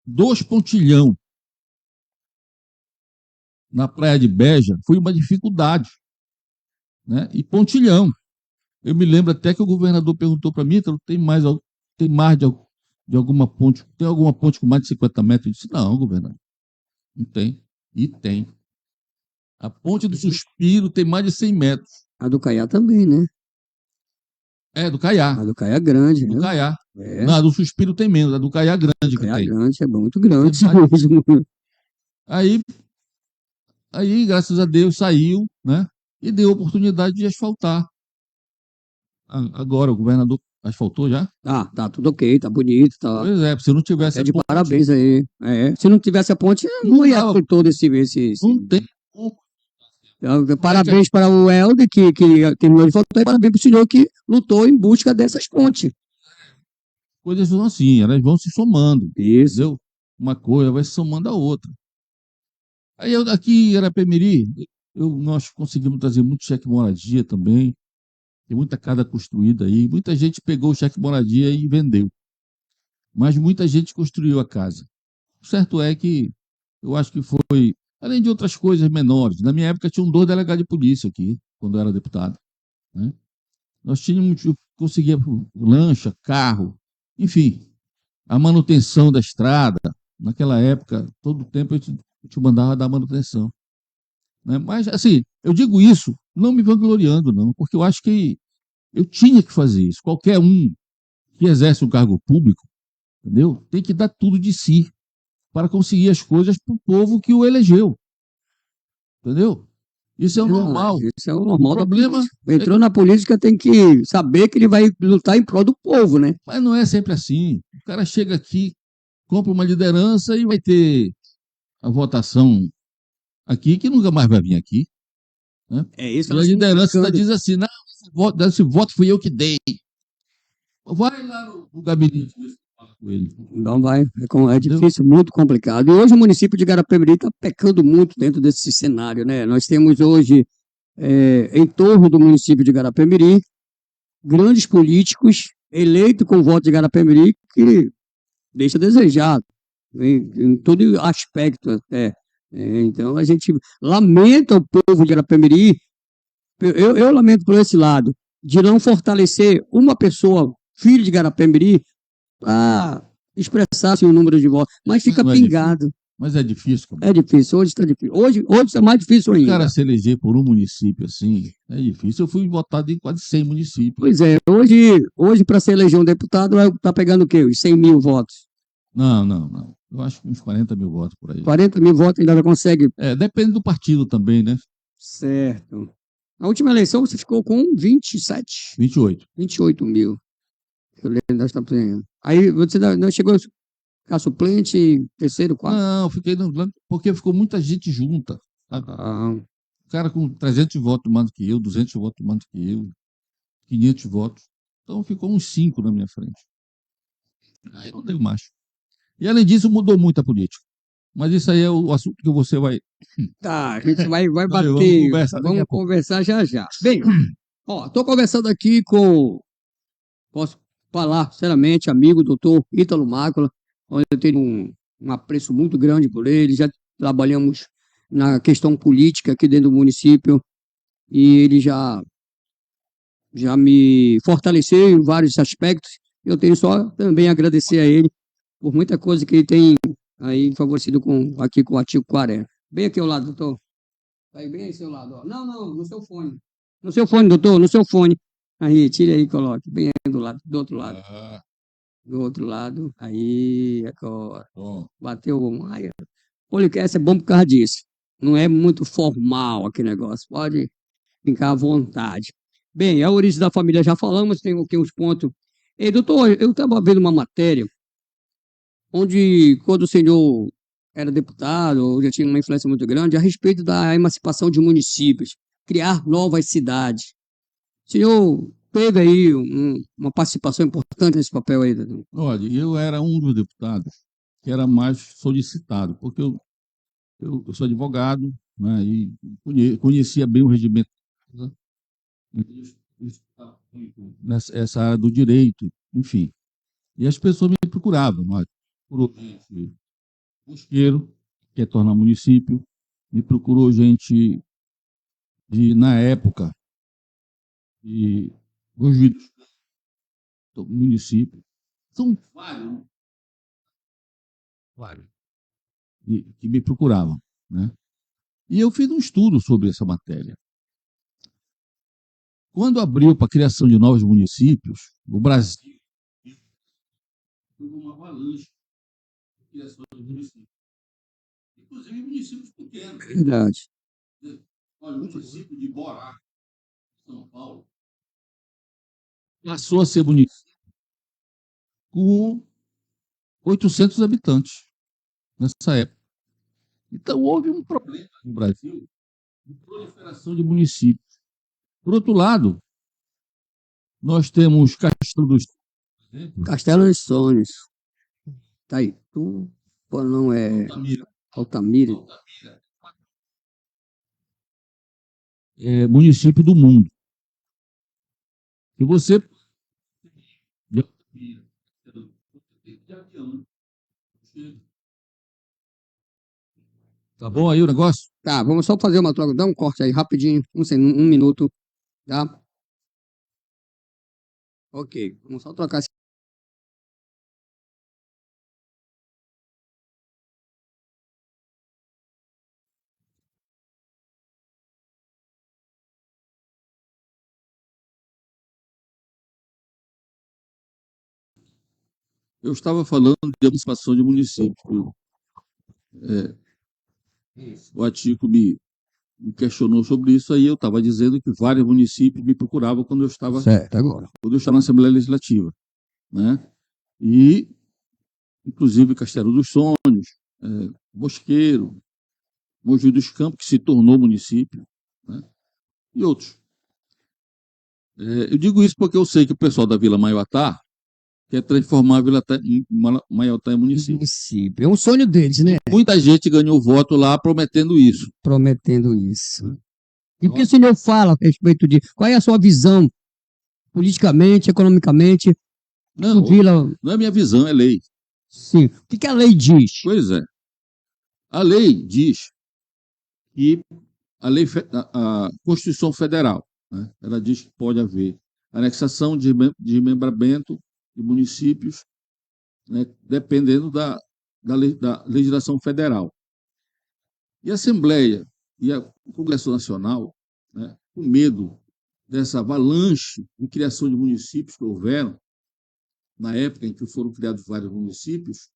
2 pontilhão na Praia de Beja foi uma dificuldade, né? E pontilhão. Eu me lembro até que o governador perguntou para mim, então, tem mais de alguma ponte, tem alguma ponte com mais de 50 metros? Eu disse, não, governador, não tem. E tem. A ponte do Suspiro tem mais de 100 metros. a do Caiá também, né? É, do Caiá. A do Caiá é grande, Do né? Caiá. É, Não, a do Suspiro tem menos, a do Caiá é grande que Caiá é tem. grande, é muito grande Tem mais- mesmo. Aí, aí, graças a Deus, saiu, né? E deu oportunidade de asfaltar. Agora, o governador asfaltou já? Tá tudo ok, tá bonito, tá. Pois é, se não tivesse É a de ponte, parabéns aí. É, se não tivesse a ponte, não não ia dava, ter todo esse. não tem como. Como é que Parabéns para o Helder, que terminou de faltar, e parabéns para o senhor que lutou em busca dessas pontes. coisas são assim, elas vão se somando, Isso. entendeu? Uma coisa vai se somando a outra. Aí aqui em Arapemiri, nós conseguimos trazer muito cheque moradia também, tem muita casa construída aí, muita gente pegou o cheque moradia e vendeu, mas muita gente construiu a casa. O certo é que eu acho que foi, além de outras coisas menores, na minha época tinham 2 delegados de polícia aqui, quando eu era deputado, né? Nós tínhamos, eu conseguia lancha, carro, enfim, a manutenção da estrada. Naquela época, todo o tempo eu te mandava dar manutenção, né? Mas, assim, eu digo isso não me vangloriando, não, porque eu acho que eu tinha que fazer isso. Qualquer um que exerce um cargo público, entendeu? Tem que dar tudo de si para conseguir as coisas para o povo que o elegeu, entendeu? Isso é o normal. Isso é o O normal da problema política. Entrou na política, tem que saber que ele vai lutar em prol do povo, né? mas não é sempre assim. O cara chega aqui, compra uma liderança e vai ter a votação aqui que nunca mais vai vir aqui, né? É isso que E a elas estão liderança ainda criticando. diz assim, não, esse voto fui eu que dei. Vai lá no gabinete com ele. Não vai, é difícil, muito complicado. E hoje o município de Garapé-Miri está pecando muito dentro desse cenário, né? Nós temos hoje, em torno do município de Garapé-Miri, grandes políticos eleitos com voto de Garapé-Miri que deixa a desejar em todo aspecto até. Então a gente lamenta o povo de Garapé-Miri, eu lamento por esse lado, de não fortalecer uma pessoa, filho de Garapé-Miri, para expressar-se o número de votos, mas fica Não é pingado. Mas é difícil, cara. É difícil, hoje está difícil. Hoje está mais difícil O ainda. cara se eleger por um município assim, é difícil. Eu fui votado em quase 100 municípios. Pois é, hoje para se eleger um deputado, está pegando o quê? Os 100 mil votos. Não. Eu acho que uns 40 mil votos por aí. 40 mil votos ainda não consegue. Depende do partido também, né? Certo. Na última eleição você ficou com 27, 28. 28 mil. Eu lembro, nós estamos ganhando. Aí você não chegou a ficar suplente, terceiro, quarto? Não, fiquei porque ficou muita gente junta. Sabe? O cara com 300 votos mais do que eu, 200 votos mais do que eu, 500 votos. Então ficou uns 5 na minha frente. Aí não deu mais. E além disso, mudou muito a política. Mas isso aí é o assunto que você vai. Tá, a gente vai Valeu, bater. vamos Conversar já já. Bem, estou conversando aqui com, posso falar sinceramente, amigo doutor Ítalo Mácula, onde eu tenho um apreço muito grande por ele. Já trabalhamos na questão política aqui dentro do município e ele já me fortaleceu em vários aspectos. Eu tenho só também a agradecer a ele por muita coisa que ele tem aí favorecido aqui com o artigo 40. Bem aqui ao lado, doutor. Está aí bem ao seu lado. Ó. Não, no seu fone. No seu fone, doutor, no seu fone. Aí, tire aí e coloque. Bem aí do outro lado. Do outro lado. Aí, agora. Bateu. Aí, o podcast é bom por causa disso. Não é muito formal aquele negócio. Pode ficar à vontade. Bem, a origem da família já falamos, tem aqui uns pontos. Ei, doutor, eu estava vendo uma matéria onde, quando o senhor era deputado, já tinha uma influência muito grande, a respeito da emancipação de municípios, criar novas cidades. O senhor teve aí uma participação importante nesse papel aí, doutor? Olha, eu era um dos deputados que era mais solicitado, porque eu sou advogado, né, e conhecia bem o regimento, né, nessa área do direito, enfim. E as pessoas me procuravam, mas procurou gente Mosqueiro, que quer tornar município, me procurou gente na época, de Mogi do município. São vários que me procuravam, né? E eu fiz um estudo sobre essa matéria. Quando abriu para a criação de novos municípios, o Brasil teve uma avalanche de criação de municípios. Inclusive municípios pequenos. Verdade. Olha, o município de Borá, São Paulo, passou a ser município com 800 habitantes nessa época. Então, houve um problema no Brasil de proliferação de municípios. Por outro lado, nós temos Castelo dos Castelo dos Sonhos. Tá aí. Pô, não é. Altamira. É município do mundo. E você. Tá bom aí o negócio? Tá, vamos só fazer uma troca. Dá um corte aí, rapidinho. Um minuto. Tá? Ok. Vamos só trocar. Eu estava falando de emancipação de município. O Atico me questionou sobre isso, aí eu estava dizendo que vários municípios me procuravam quando eu estava na Assembleia Legislativa, né? E, inclusive, Castelo dos Sonhos, Mosqueiro, Mogi dos Campos, que se tornou município, né? E outros. Eu digo isso porque eu sei que o pessoal da Vila Maiatá que é transformar a Vila Maiotá em município. Município. É um sonho deles, né? Muita gente ganhou voto lá prometendo isso. Prometendo isso. E o que o senhor fala a respeito de qual é a sua visão politicamente, economicamente, Não, do Vila? não é minha visão, é lei. Sim. O que que a lei diz? Pois é. A lei diz que a Constituição Federal, né, ela diz que pode haver anexação de desmembramento de municípios, né, dependendo da legislação federal. E a Assembleia e o Congresso Nacional, né, com medo dessa avalanche de criação de municípios que houveram, na época em que foram criados vários municípios,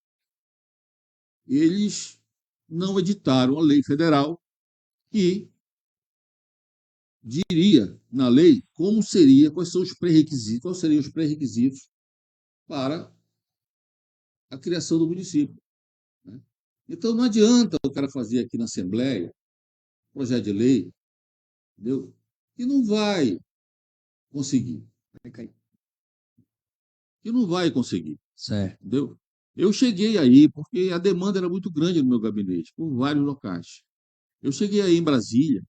eles não editaram a lei federal que diria na lei como seria, quais são os pré-requisitos, quais seriam os pré-requisitos para a criação do município. Né? Então não adianta o cara fazer aqui na Assembleia projeto de lei, entendeu? Que não vai conseguir. Que não vai conseguir. Certo. Entendeu? Eu cheguei aí porque a demanda era muito grande no meu gabinete, por vários locais. Eu cheguei aí em Brasília,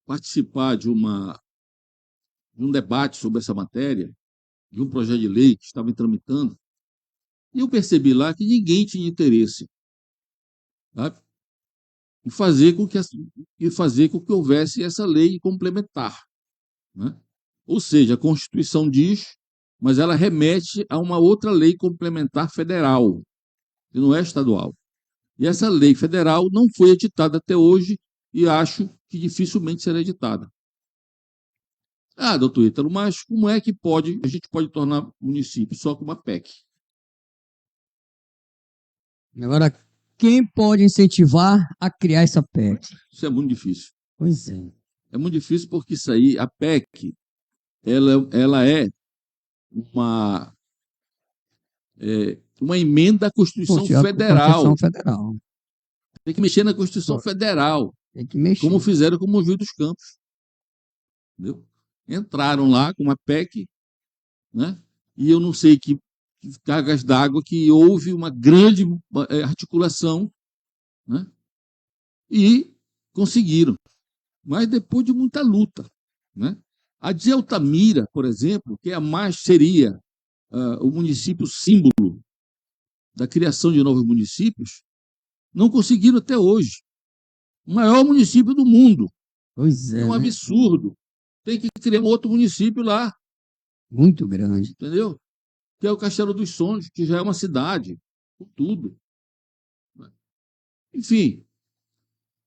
participar de um debate sobre essa matéria, de um projeto de lei que estava tramitando, e eu percebi lá que ninguém tinha interesse, sabe, em fazer com que houvesse essa lei complementar. Né? Ou seja, a Constituição diz, mas ela remete a uma outra lei complementar federal, que não é estadual. E essa lei federal não foi editada até hoje e acho que dificilmente será editada. Ah, doutor Ítalo, mas como é que a gente pode tornar município só com uma PEC? Agora, quem pode incentivar a criar essa PEC? Isso é muito difícil. Pois é. É muito difícil porque isso aí, a PEC, ela é uma emenda à Constituição Federal. Constituição Federal. Tem que mexer na Constituição Federal, Tem que mexer. como fizeram com o Mogi dos Campos. Entendeu? Entraram lá com uma PEC, né? E eu não sei que cargas d'água que houve uma grande articulação, né? E conseguiram, mas depois de muita luta, né? A de Altamira, por exemplo, que seria o município símbolo da criação de novos municípios, não conseguiram até hoje. O maior município do mundo. Pois é. É um absurdo. Tem que criar um outro município lá. Muito grande. Entendeu? Que é o Castelo dos Sonhos, que já é uma cidade, com tudo. Enfim,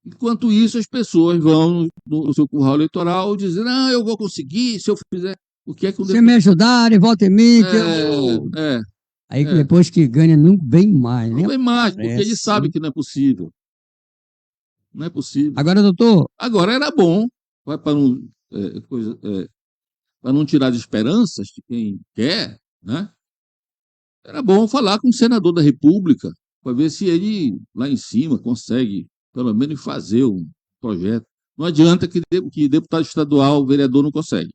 enquanto isso, as pessoas vão no seu curral eleitoral dizer, eu vou conseguir, se eu fizer o que é que... Se me ajudarem, votem em mim, que eu... Aí depois que ganha, não vem mais. Não vem mais, porque ele sabe que não é possível. Não é possível. Agora, doutor... Agora era bom, para não tirar as esperanças de quem quer, né? Era bom falar com o senador da República, para ver se ele, lá em cima, consegue, pelo menos, fazer um projeto. Não adianta que deputado estadual, vereador, não consegue.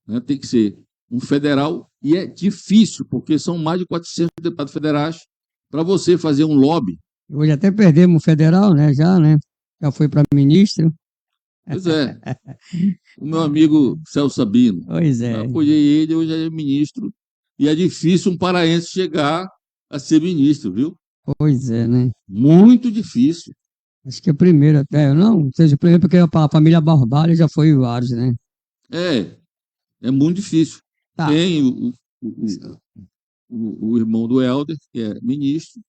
Né? Tem que ser um federal, e é difícil, porque são mais de 400 deputados federais, para você fazer um lobby. Hoje até perdemos o federal, né? Já foi para ministro. Pois é. O meu amigo Celso Sabino. Pois é. Eu apoiei ele, hoje é ministro. E é difícil um paraense chegar a ser ministro, viu? Pois é, né? Muito difícil. Acho que é o primeiro até. Não seja o primeiro, porque a família Barbalho já foi vários, né? É muito difícil. Tá. Tem o irmão do Helder, que é ministro,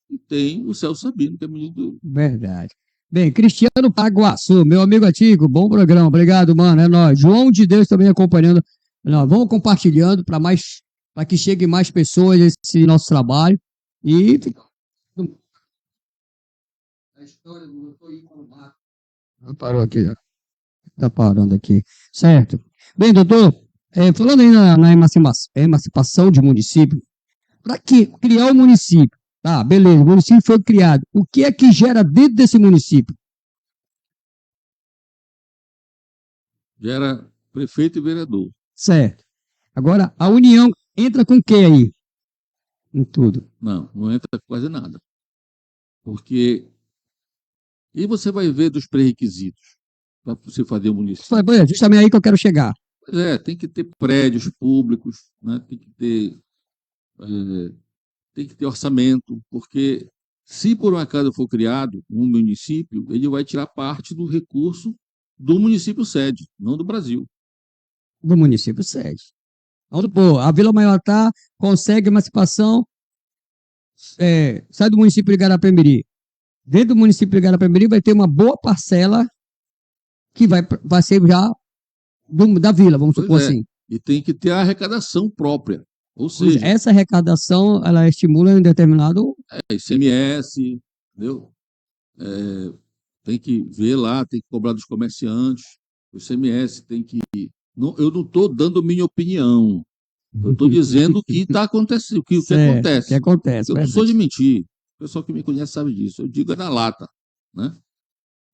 e tem o Celso Sabino, que é ministro. Verdade. Bem, Cristiano Paguaçu, meu amigo antigo, bom programa, obrigado, mano, é nóis. João de Deus também acompanhando, nós vamos compartilhando para que chegue mais pessoas esse nosso trabalho. E a história do doutor Ícaro Marcos. Parou aqui, ó. Tá parando aqui. Certo. Bem, doutor, falando aí na emancipação de município, para criar o município, tá, beleza, o município foi criado. O que é que gera dentro desse município? Gera prefeito e vereador. Certo. Agora, a União entra com o que aí? Em tudo. Não entra quase nada. Porque. E você vai ver dos pré-requisitos para você fazer o município. É justamente aí que eu quero chegar. Pois é, tem que ter prédios públicos, né? Tem que ter orçamento, porque se por um acaso for criado um município, ele vai tirar parte do recurso do município sede, não do Brasil. Do município sede. Onde, pô, a Vila Maiotá consegue emancipação, sai do município de Garapé-Miri. Dentro do município de Garapé-Miri vai ter uma boa parcela que vai ser já da vila, vamos Pois supor é, assim. e tem que ter a arrecadação própria. Ou seja, Essa arrecadação, ela estimula em determinado... ICMS, entendeu? Tem que ver lá, tem que cobrar dos comerciantes, o ICMS tem que... Não, eu não estou dando minha opinião, eu estou dizendo o que está acontecendo, o que acontece. Que acontece, Eu não sou de mentir, o pessoal que me conhece sabe disso, eu digo é na lata, né?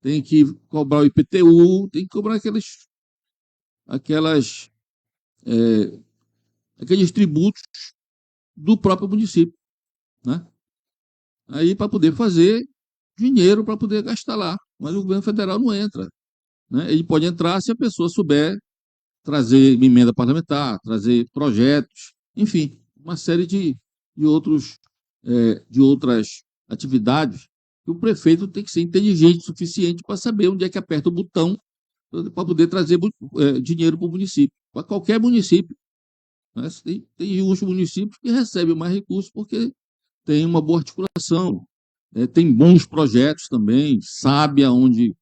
Tem que cobrar o IPTU, tem que cobrar aqueles tributos do próprio município, né? Aí para poder fazer dinheiro para poder gastar lá, mas o governo federal não entra, né? Ele pode entrar se a pessoa souber trazer emenda parlamentar, trazer projetos, enfim, uma série de outras atividades que o prefeito tem que ser inteligente o suficiente para saber onde é que aperta o botão para poder trazer dinheiro para o município, para qualquer município. Né? Tem uns municípios que recebem mais recursos porque tem uma boa articulação, tem bons projetos também, sabe aonde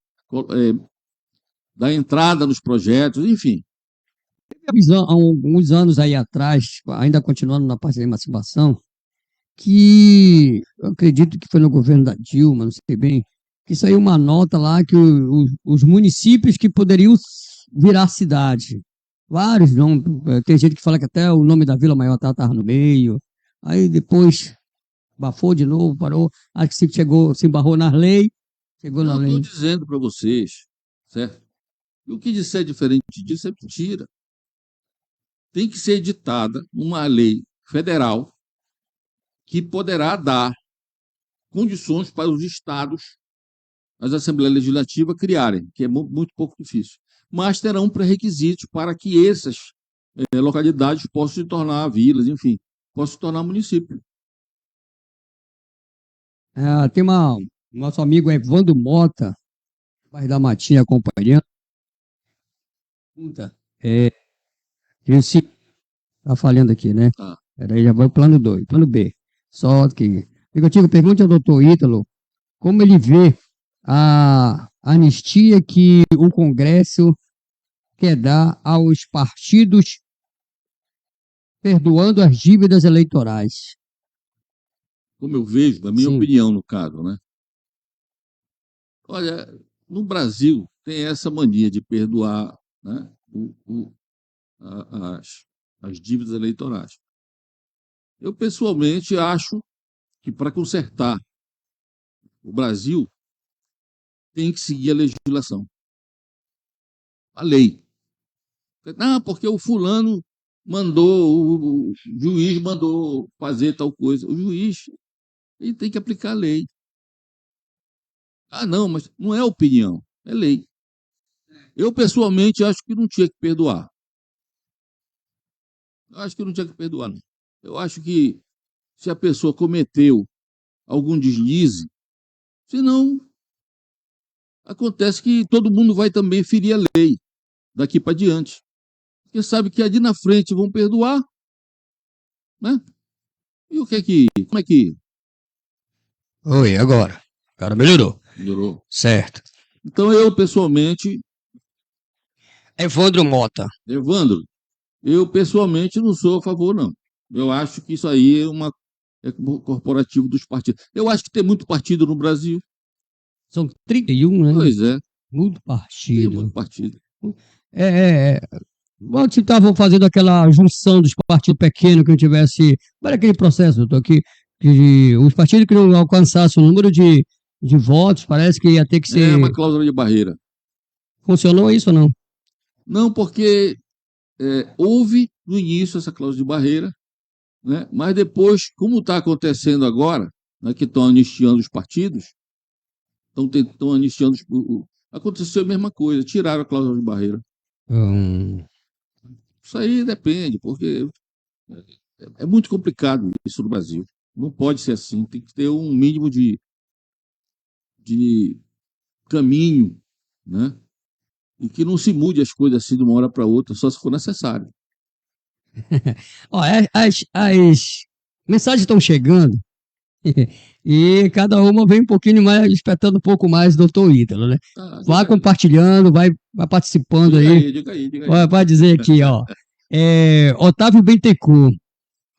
dar entrada nos projetos, enfim. Há alguns anos aí atrás, ainda continuando na parte da emancipação, que eu acredito que foi no governo da Dilma, não sei bem, que saiu uma nota lá que os municípios que poderiam virar cidade, vários nomes, tem gente que fala que até o nome da Vila Maior estava no meio, aí depois bafou de novo, parou, acho que se embarrou na lei, chegou na Eu lei. estou dizendo para vocês, certo? E o que disser diferente disso é mentira. Tem que ser editada uma lei federal que poderá dar condições para os estados, as Assembleias Legislativas criarem, que é muito pouco difícil. Mas terão pré-requisitos para que essas localidades possam se tornar vilas, enfim, possam se tornar município. Tem nosso amigo Evandro Mota, bairro da Matinha, acompanhando. Esse está falhando aqui, né? Peraí, já vai o plano 2, plano B. Só aqui. Eu pergunte ao doutor Ítalo como ele vê a anistia que o Congresso quer dar aos partidos perdoando as dívidas eleitorais. Como eu vejo, a minha opinião no caso, né? Olha, no Brasil tem essa mania de perdoar, né, as dívidas eleitorais. Eu, pessoalmente, acho que para consertar o Brasil tem que seguir a legislação, a lei. Não, porque o fulano o juiz mandou fazer tal coisa. O juiz ele tem que aplicar a lei. Ah, não, mas não é opinião, é lei. Eu, pessoalmente, acho que não tinha que perdoar. Eu acho que não tinha que perdoar, não. Eu acho que se a pessoa cometeu algum deslize, senão acontece que todo mundo vai também ferir a lei daqui para diante. Porque sabe que ali na frente vão perdoar, né? E o que é que... Como é que... Oi, agora. O cara melhorou. Melhorou. Certo. Então eu, pessoalmente... Evandro Mota. Evandro, eu pessoalmente não sou a favor, não. Eu acho que isso aí é corporativo dos partidos. Eu acho que tem muito partido no Brasil. São 31, né? Pois é. Muito partido. Tem muito partido. Se estavam fazendo aquela junção dos partidos pequenos que não tivesse. Para aquele processo, doutor, que os partidos que não alcançassem o número de votos, parece que ia ter que ser. É uma cláusula de barreira. Funcionou isso ou não? Não, porque houve no início essa cláusula de barreira, né? Mas depois, como está acontecendo agora, né, que estão anistiando os partidos, estão anistiando aconteceu a mesma coisa, tiraram a cláusula de barreira. Hum. Isso aí depende, porque é muito complicado isso no Brasil. Não pode ser assim, tem que ter um mínimo de caminho, né? E que não se mude as coisas assim de uma hora para outra, só se for necessário. Ó, as mensagens estão chegando e cada uma vem um pouquinho mais, despertando um pouco mais do doutor Ítalo, né? Ah, Vá diga aí, compartilhando, vai participando diga aí. aí, diga aí, diga aí. Vai dizer aqui, ó. Otávio Bentecourt,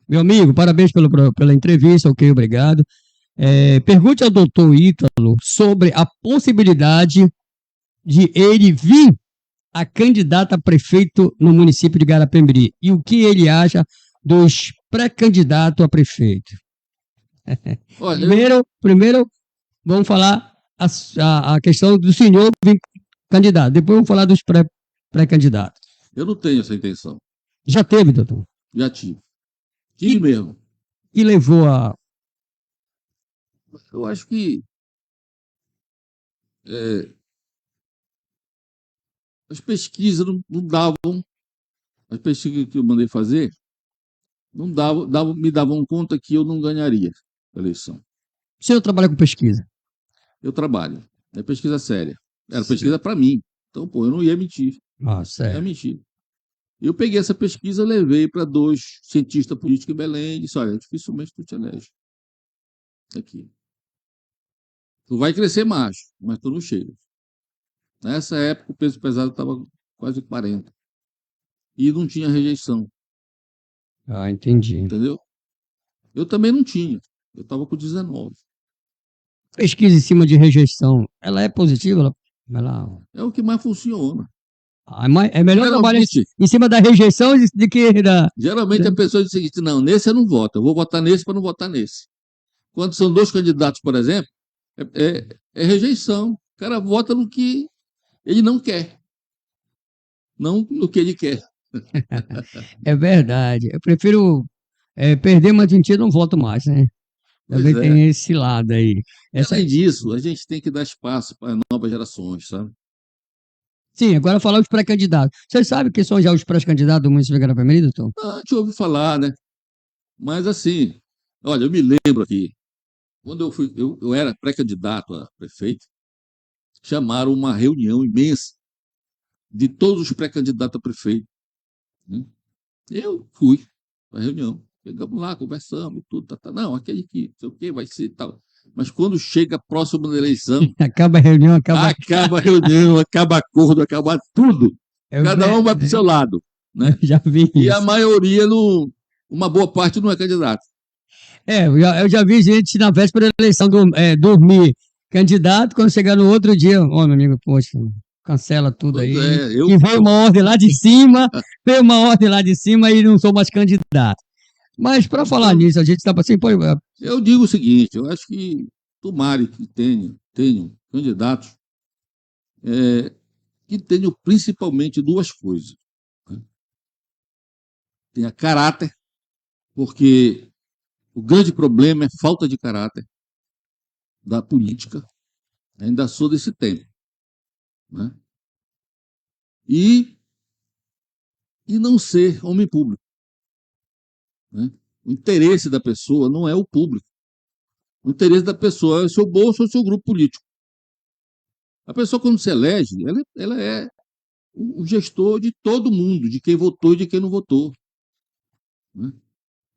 meu amigo, parabéns pela entrevista, ok, obrigado. Pergunte ao doutor Ítalo sobre a possibilidade de ele vir a candidato a prefeito no município de Garapé-Miri e o que ele acha dos pré-candidatos a prefeito. Olha, Primeiro vamos falar a questão do senhor vir candidato, depois vamos falar dos pré-candidatos. eu não tenho essa intenção. Já teve, doutor? Já tive. Tive mesmo. Que levou a. Eu acho que as pesquisas não davam, as pesquisas que eu mandei fazer, não me davam conta que eu não ganharia a eleição. O senhor trabalha com pesquisa? Eu trabalho. É pesquisa séria. Era pesquisa para mim. Então, pô, eu não ia mentir. Ah, Ia certo. mentir. Eu peguei essa pesquisa, levei para 2 cientistas políticos em Belém e disse: olha, dificilmente tu te elege. Aqui. Tu vai crescer mais, mas tu não chega. Nessa época, o peso pesado estava quase 40. E não tinha rejeição, Ah, entendi. entendeu? Eu também não tinha. Eu estava com 19. Pesquisa em cima de rejeição, ela é positiva? Ela É o que mais funciona. é melhor trabalhar Geralmente, em cima da rejeição do que geralmente a pessoa diz o seguinte: não, nesse eu não voto, eu vou votar nesse para não votar nesse. Quando são 2 candidatos, por exemplo, é rejeição. O cara vota no que ele não quer, não no que ele quer. É verdade. Eu prefiro perder, mas mentir não voto mais, né? Pois Também é. tem esse lado aí. E além disso, a gente tem que dar espaço para novas gerações, sabe? Sim, agora falar os pré-candidatos. Vocês sabem quem são já os pré-candidatos do município de Garapé-Miri, doutor? Ah, a gente ouve falar, né? Mas assim, olha, eu me lembro aqui, quando eu era pré-candidato a prefeito, chamaram uma reunião imensa de todos os pré-candidatos a prefeito, né? Eu fui para a reunião. Chegamos lá, conversamos e tudo. Não, aquele que, não sei o que, vai ser e tal. Mas quando chega próximo da eleição, Acaba a reunião, acaba a reunião, acaba acordo, acaba tudo. Cada um vai para o seu lado, né? Já vi E a isso. maioria, uma boa parte, não é candidato. Eu já vi gente na véspera da eleição dormir candidato, quando chegar no outro dia, ô meu amigo, poxa, cancela tudo Pois aí. é, E veio uma ordem lá de cima, veio uma ordem lá de cima e não sou mais candidato. Mas para falar então, nisso, a gente está assim, pô, eu digo o seguinte: eu acho que tomara que tenham candidatos que tenham principalmente 2 coisas, né? Tenha caráter, porque o grande problema é falta de caráter da política, ainda sou desse tempo, né? E, e não ser homem público, né? O interesse da pessoa não é o público. O interesse da pessoa é o seu bolso ou o seu grupo político. A pessoa, quando se elege, ela é o gestor de todo mundo, de quem votou e de quem não votou, né?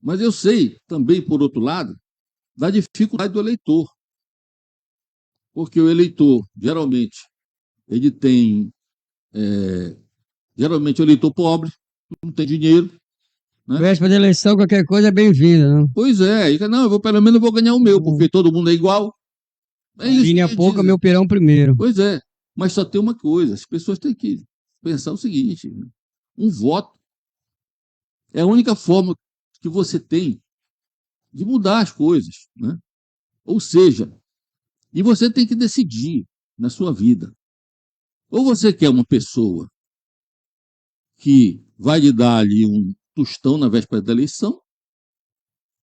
Mas eu sei também, por outro lado, da dificuldade do eleitor, porque o eleitor, ele tem, geralmente o eleitor pobre, não tem dinheiro, né? véspera da eleição, qualquer coisa é bem-vinda, né? Pois é, e, não, pelo menos eu vou ganhar o meu, porque todo mundo é igual. É A isso que linha eles pouca, dizem. meu pirão primeiro. Pois é, mas só tem uma coisa: as pessoas têm que pensar o seguinte: um voto é a única forma que você tem de mudar as coisas, né? Ou seja, e você tem que decidir na sua vida. Ou você quer uma pessoa que vai lhe dar ali um tostão na véspera da eleição,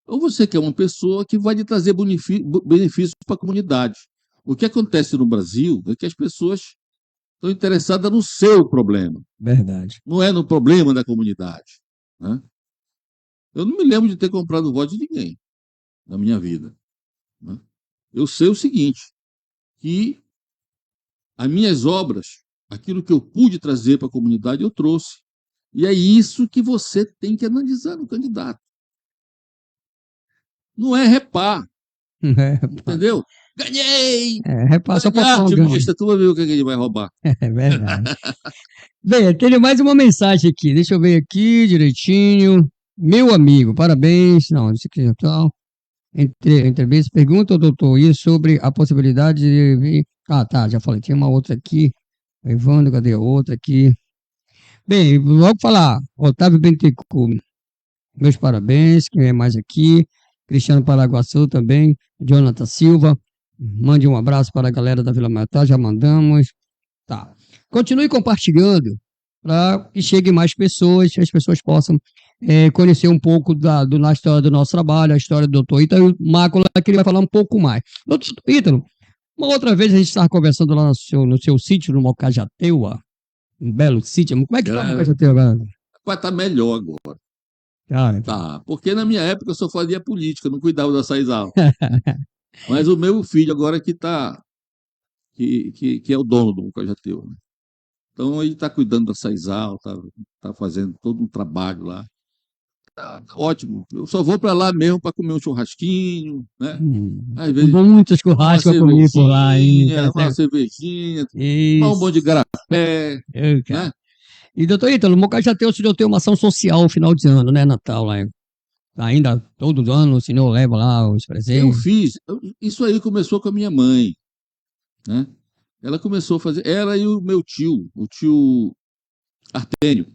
ou você quer uma pessoa que vai lhe trazer benefícios para a comunidade. O que acontece no Brasil é que as pessoas estão interessadas no seu problema. Verdade. Não é no problema da comunidade. Né? Eu não me lembro de ter comprado voto de ninguém na minha vida. Né? Eu sei o seguinte, que as minhas obras, aquilo que eu pude trazer para a comunidade, eu trouxe. E é isso que você tem que analisar no candidato. Não é repar, entendeu? Ganhei! Repassa Olha só a para arte, ganhar. mostra, tu vai ver o que ele vai roubar. É verdade. Bem, tem mais uma mensagem aqui. Deixa eu ver aqui direitinho. Meu amigo, parabéns. Não, isso aqui é tal. Entrevista, pergunta ao doutor isso sobre a possibilidade de vir. Ah, tá, já falei. Tinha uma outra aqui. Evandro, cadê a outra aqui? Bem, logo falar. Otávio Bentecourt, meus parabéns. Quem é mais aqui? Cristiano Paraguaçu também. Jonathan Silva. Mande um abraço para a galera da Vila Maitá. Já mandamos. Tá. Continue compartilhando para que chegue mais pessoas, que as pessoas possam conhecer um pouco da história do nosso trabalho, a história do doutor Ítalo Mácula, que ele vai falar um pouco mais. Doutor Ítalo, uma outra vez a gente estava conversando lá no seu sítio, no Mocajateua, um belo sítio. Como é que está o Mocajateua agora? Vai estar melhor agora. Ah, tá, porque na minha época eu só fazia política, não cuidava da Saizal. Mas o meu filho agora que é o dono do Mocajateua. Né? Então ele está cuidando da Saizal, está fazendo todo um trabalho lá. Tá ótimo. Eu só vou para lá mesmo para comer um churrasquinho, né? Às vezes, muitos churrascos eu comi por lá ainda. Uma cervejinha, tomar um bom de garapé, né? E, doutor Ítalo, o Mocajateua, o senhor tem uma ação social no final de ano, né? Natal lá. Ainda todo ano o senhor leva lá os presentes? Eu fiz. Isso aí começou com a minha mãe, né? Ela começou a fazer. Ela e o meu tio, o tio Artênio,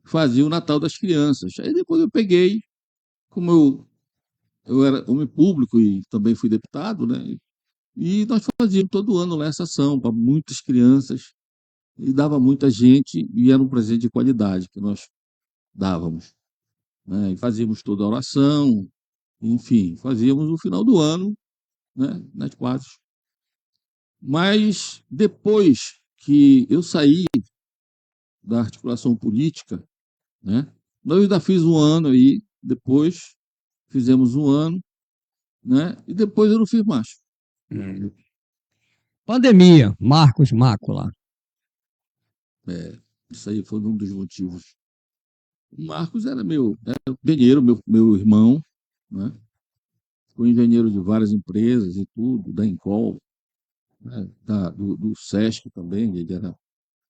faziam o Natal das crianças. Aí depois eu peguei, como eu era homem público e também fui deputado, né? E nós fazíamos todo ano lá essa ação para muitas crianças e dava muita gente e era um presente de qualidade que nós dávamos. Né? E fazíamos toda a oração, enfim, fazíamos no final do ano, né? Nas quadras. Mas depois que eu saí da articulação política, né? Nós ainda fiz um ano aí, depois fizemos um ano, né? E depois eu não fiz mais. Pandemia, Marcos Mácula. Isso aí foi um dos motivos. O Marcos era engenheiro, meu irmão, né? Foi engenheiro de várias empresas e tudo, da Encol, né? do Sesc também, ele era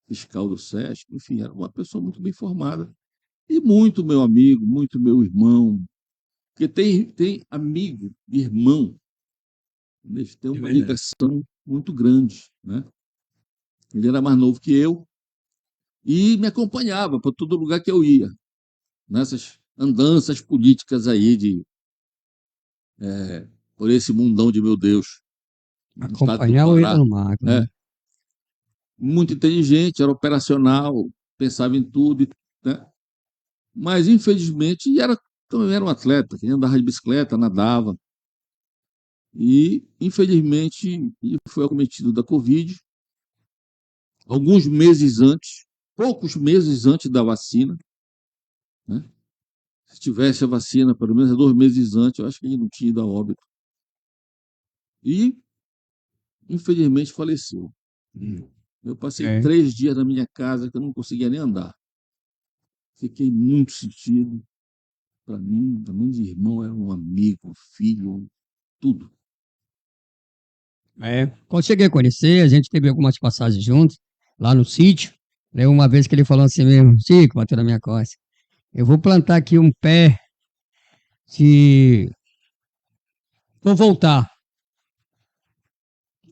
fiscal do Sesc, enfim, era uma pessoa muito bem formada. E muito meu amigo, muito meu irmão, porque tem amigo, irmão, eles têm uma ligação muito grande, né? Ele era mais novo que eu e me acompanhava para todo lugar que eu ia, nessas andanças políticas aí por esse mundão de meu Deus. Acompanhar o Ítalo Mácula. Né? Muito inteligente, era operacional, pensava em tudo, né? Mas infelizmente também era um atleta, que andava de bicicleta, nadava. E, infelizmente, ele foi acometido da Covid, alguns meses antes, poucos meses antes da vacina. Né? Se tivesse a vacina, pelo menos 2 meses antes, eu acho que ele não tinha ido a óbito. E, infelizmente, faleceu. Eu passei 3 dias na minha casa que eu não conseguia nem andar. Fiquei muito sentido. Para mim, também de irmão, era um amigo, filho, tudo. Quando cheguei a conhecer, a gente teve algumas passagens juntos, lá no sítio. Né? Uma vez que ele falou assim mesmo, Chico, bateu na minha costa. Eu vou plantar aqui um pé de... Vou voltar.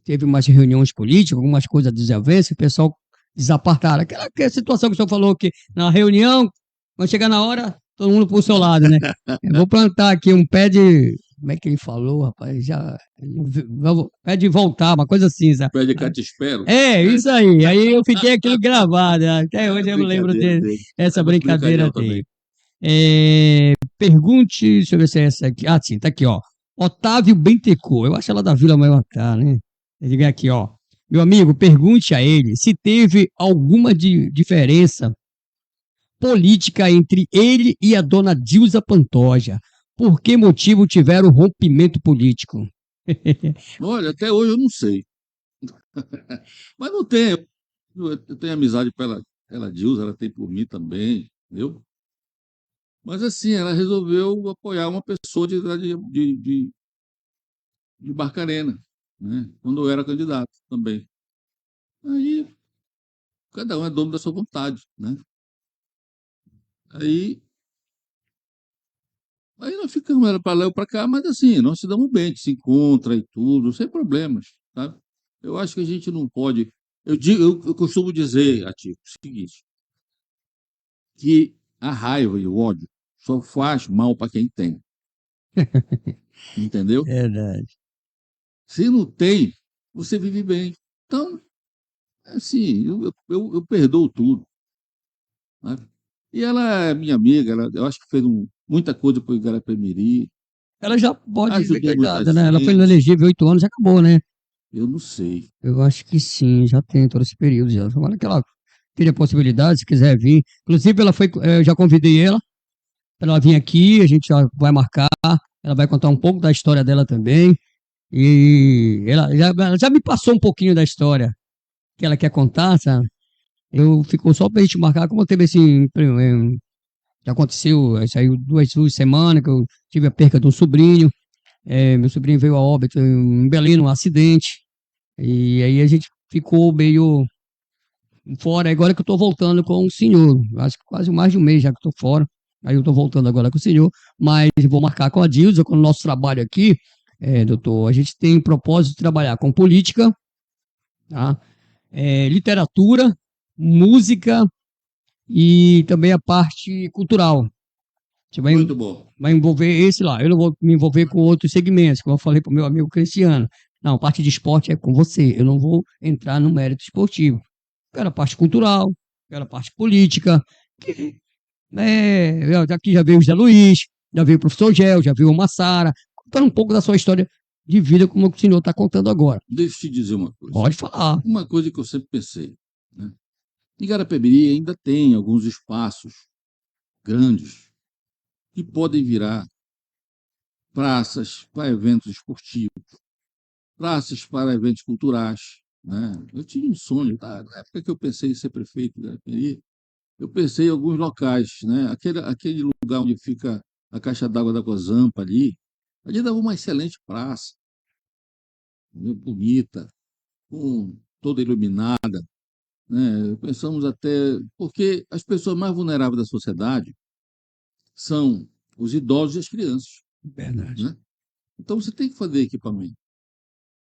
Teve umas reuniões políticas, algumas coisas desavenças, o pessoal desapartaram. Aquela situação que o senhor falou que na reunião, quando chegar na hora, todo mundo pro seu lado, né? Eu vou plantar aqui um pé de como é que ele falou, rapaz? Já, pede voltar, uma coisa assim, sabe? Pede cá, te espero. É, isso aí. Aí eu fiquei aquilo gravado, né? Até É hoje eu me lembro brincadeira dele. dessa É muito brincadeira brincalhão também. dele. Pergunte, deixa eu ver se é essa aqui. Ah, sim, tá aqui, ó. Otávio Bentecô, eu acho ela da Vila Maior, tá, né? Diga aqui, ó. Meu amigo, pergunte a ele se teve alguma diferença política entre ele e a dona Dilsa Pantoja. Por que motivo tiveram rompimento político? Olha, até hoje eu não sei. Mas não tem. Eu tenho amizade pela Dilsa, ela tem por mim também, entendeu? Mas assim, ela resolveu apoiar uma pessoa de Barcarena, né? Quando eu era candidato também. Aí, cada um é dono da sua vontade, né? Aí, aí nós ficamos, era para lá ou para cá, mas assim, nós se damos bem, a gente se encontra e tudo, sem problemas, sabe? Eu acho que a gente não pode. Eu costumo dizer, Atico, o seguinte, que a raiva e o ódio só faz mal para quem tem, entendeu? Verdade. Se não tem, você vive bem. Então, assim, eu perdoo tudo, né? E ela é minha amiga, eu acho que fez muita coisa para o Igarapé-Miri, Ela já pode ver ajudou muita cuidado, né? Ela foi gente, inelegível 8 anos e acabou, né? eu não sei. Eu acho que sim, já tem todo esse período já. Tomara que ela tenha possibilidade, se quiser vir. Inclusive, eu já convidei ela para ela vir aqui, a gente já vai marcar, ela vai contar um pouco da história dela também. E ela já me passou um pouquinho da história que ela quer contar, sabe? Eu ficou só pra gente marcar, como teve esse. Que aconteceu, isso aí 2 semanas que eu tive a perca de um sobrinho. Meu sobrinho veio a óbito em Belém num acidente. E aí a gente ficou meio fora. Agora que eu tô voltando com o senhor. Acho que quase mais de um mês já que eu tô fora. Aí eu tô voltando agora com o senhor. Mas vou marcar com a Dilsa, com o nosso trabalho aqui. Doutor, a gente tem o propósito de trabalhar com política, tá? Literatura, música e também a parte cultural. Você Muito bom. vai envolver esse lá. Eu não vou me envolver com outros segmentos, como eu falei para o meu amigo Cristiano. Não, a parte de esporte é com você. Eu não vou entrar no mérito esportivo. Quero a parte cultural, quero a parte política. Que, aqui já veio o José Luiz, já veio o professor Gel, já veio o Massara, contando um pouco da sua história de vida, como o senhor está contando agora. Deixa eu te dizer uma coisa. Pode falar. Uma coisa que eu sempre pensei, né? Igarapé-Miri ainda tem alguns espaços grandes que podem virar praças para eventos esportivos, praças para eventos culturais, né? Eu tinha um sonho, tá? Na época que eu pensei em ser prefeito de Igarapé-Miri, eu pensei em alguns locais, né? Aquele lugar onde fica a caixa d'água da Cozampa ali dava uma excelente praça, né? Bonita, com toda iluminada, né? Pensamos até porque as pessoas mais vulneráveis da sociedade são os idosos e as crianças, Verdade. né? Então você tem que fazer equipamento.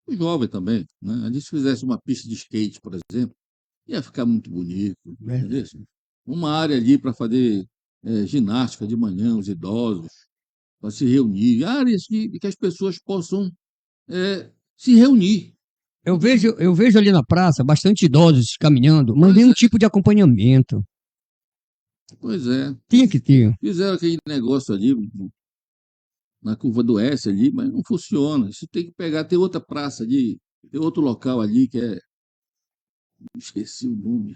O jovem também, né? A gente fizesse uma pista de skate, por exemplo, ia ficar muito bonito, entendeu? Verdade. Uma área ali para fazer ginástica de manhã, os idosos, para se reunir, áreas que as pessoas possam se reunir. Eu vejo ali na praça bastante idosos caminhando, mas Pois nenhum é, tipo de acompanhamento. pois é. Tinha que ter. Fizeram aquele negócio ali na curva do S ali, mas não funciona. Isso tem que pegar, tem outra praça ali, tem outro local ali que esqueci o nome,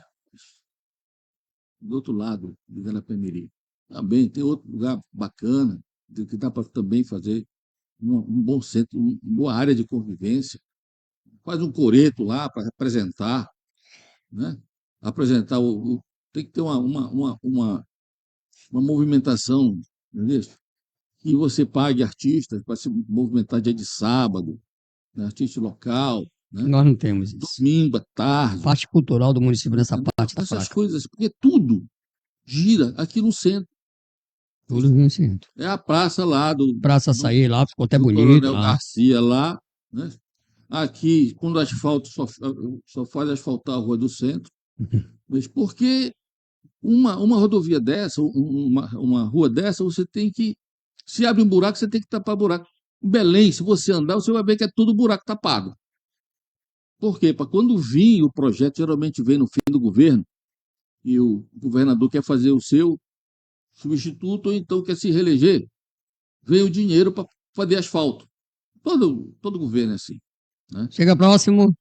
do outro lado de Garapé-Miri. Também tem outro lugar bacana, que dá para também fazer um bom centro, uma boa área de convivência. Faz um coreto lá para apresentar, né? Apresentar tem que ter uma movimentação, entendeu? Que você pague artistas para se movimentar dia de sábado, né? Artista local, né? Nós não temos isso. Domingo à A tarde, parte cultural do município nessa entendeu? parte está Essas fraca. coisas, porque tudo gira aqui no centro. Tudo no centro. É a praça lá Praça Açaí lá, ficou até do bonito Coronel lá. Garcia lá, né? Aqui, quando asfalto, só faz asfaltar a rua do centro. Mas porque uma rodovia dessa, uma rua dessa, você tem que. Se abre um buraco, você tem que tapar buraco. Em Belém, se você andar, você vai ver que é tudo buraco tapado. Por quê? Para quando vir o projeto, geralmente vem no fim do governo, e o governador quer fazer o seu substituto, ou então quer se reeleger, vem o dinheiro para fazer asfalto. Todo governo é assim. Né? Chega próximo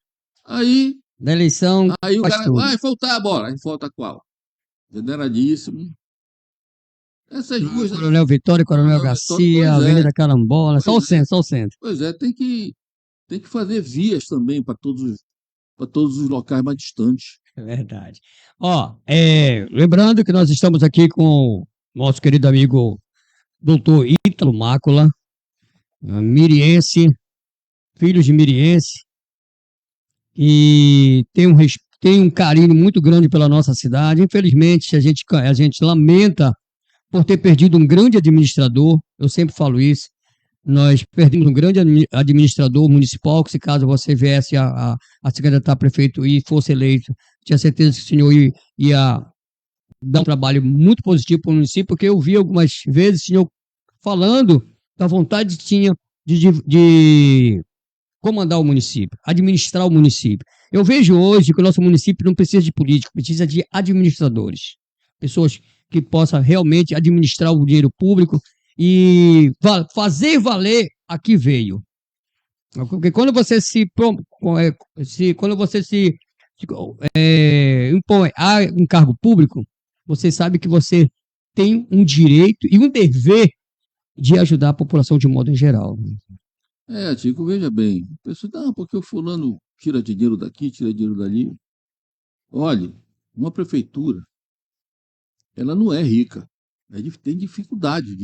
Aí, da eleição, aí o faz cara, tudo. vai faltar a bola. Aí falta qual? Generalíssimo. Essas ruas, Coronel Vitória, Coronel Coronel Vitória, Garcia, pois é, Avenida Carambola, só o pois é, centro, só o centro. pois é, tem que fazer vias também para todos os locais mais distantes. É verdade. Ó, lembrando que nós estamos aqui com o nosso querido amigo doutor Ítalo Mácula, miriense, filho de miriense, e tem um carinho muito grande pela nossa cidade. Infelizmente, a gente lamenta por ter perdido um grande administrador, eu sempre falo isso. Nós perdemos um grande administrador municipal, que se caso você viesse a se candidatar a prefeito e fosse eleito, tinha certeza que o senhor ia dar um trabalho muito positivo para o município, porque eu vi algumas vezes o senhor falando da vontade que tinha de comandar o município, administrar o município. Eu vejo hoje que o nosso município não precisa de políticos, precisa de administradores. Pessoas que possam realmente administrar o dinheiro público e fazer valer a que veio. Porque quando você quando você se impõe a um cargo público, você sabe que você tem um direito e um dever de ajudar a população de um modo em geral. Tico, veja bem. A pessoa, não, porque o fulano tira dinheiro daqui, tira dinheiro dali. Olhe, uma prefeitura, ela não é rica. Tem dificuldade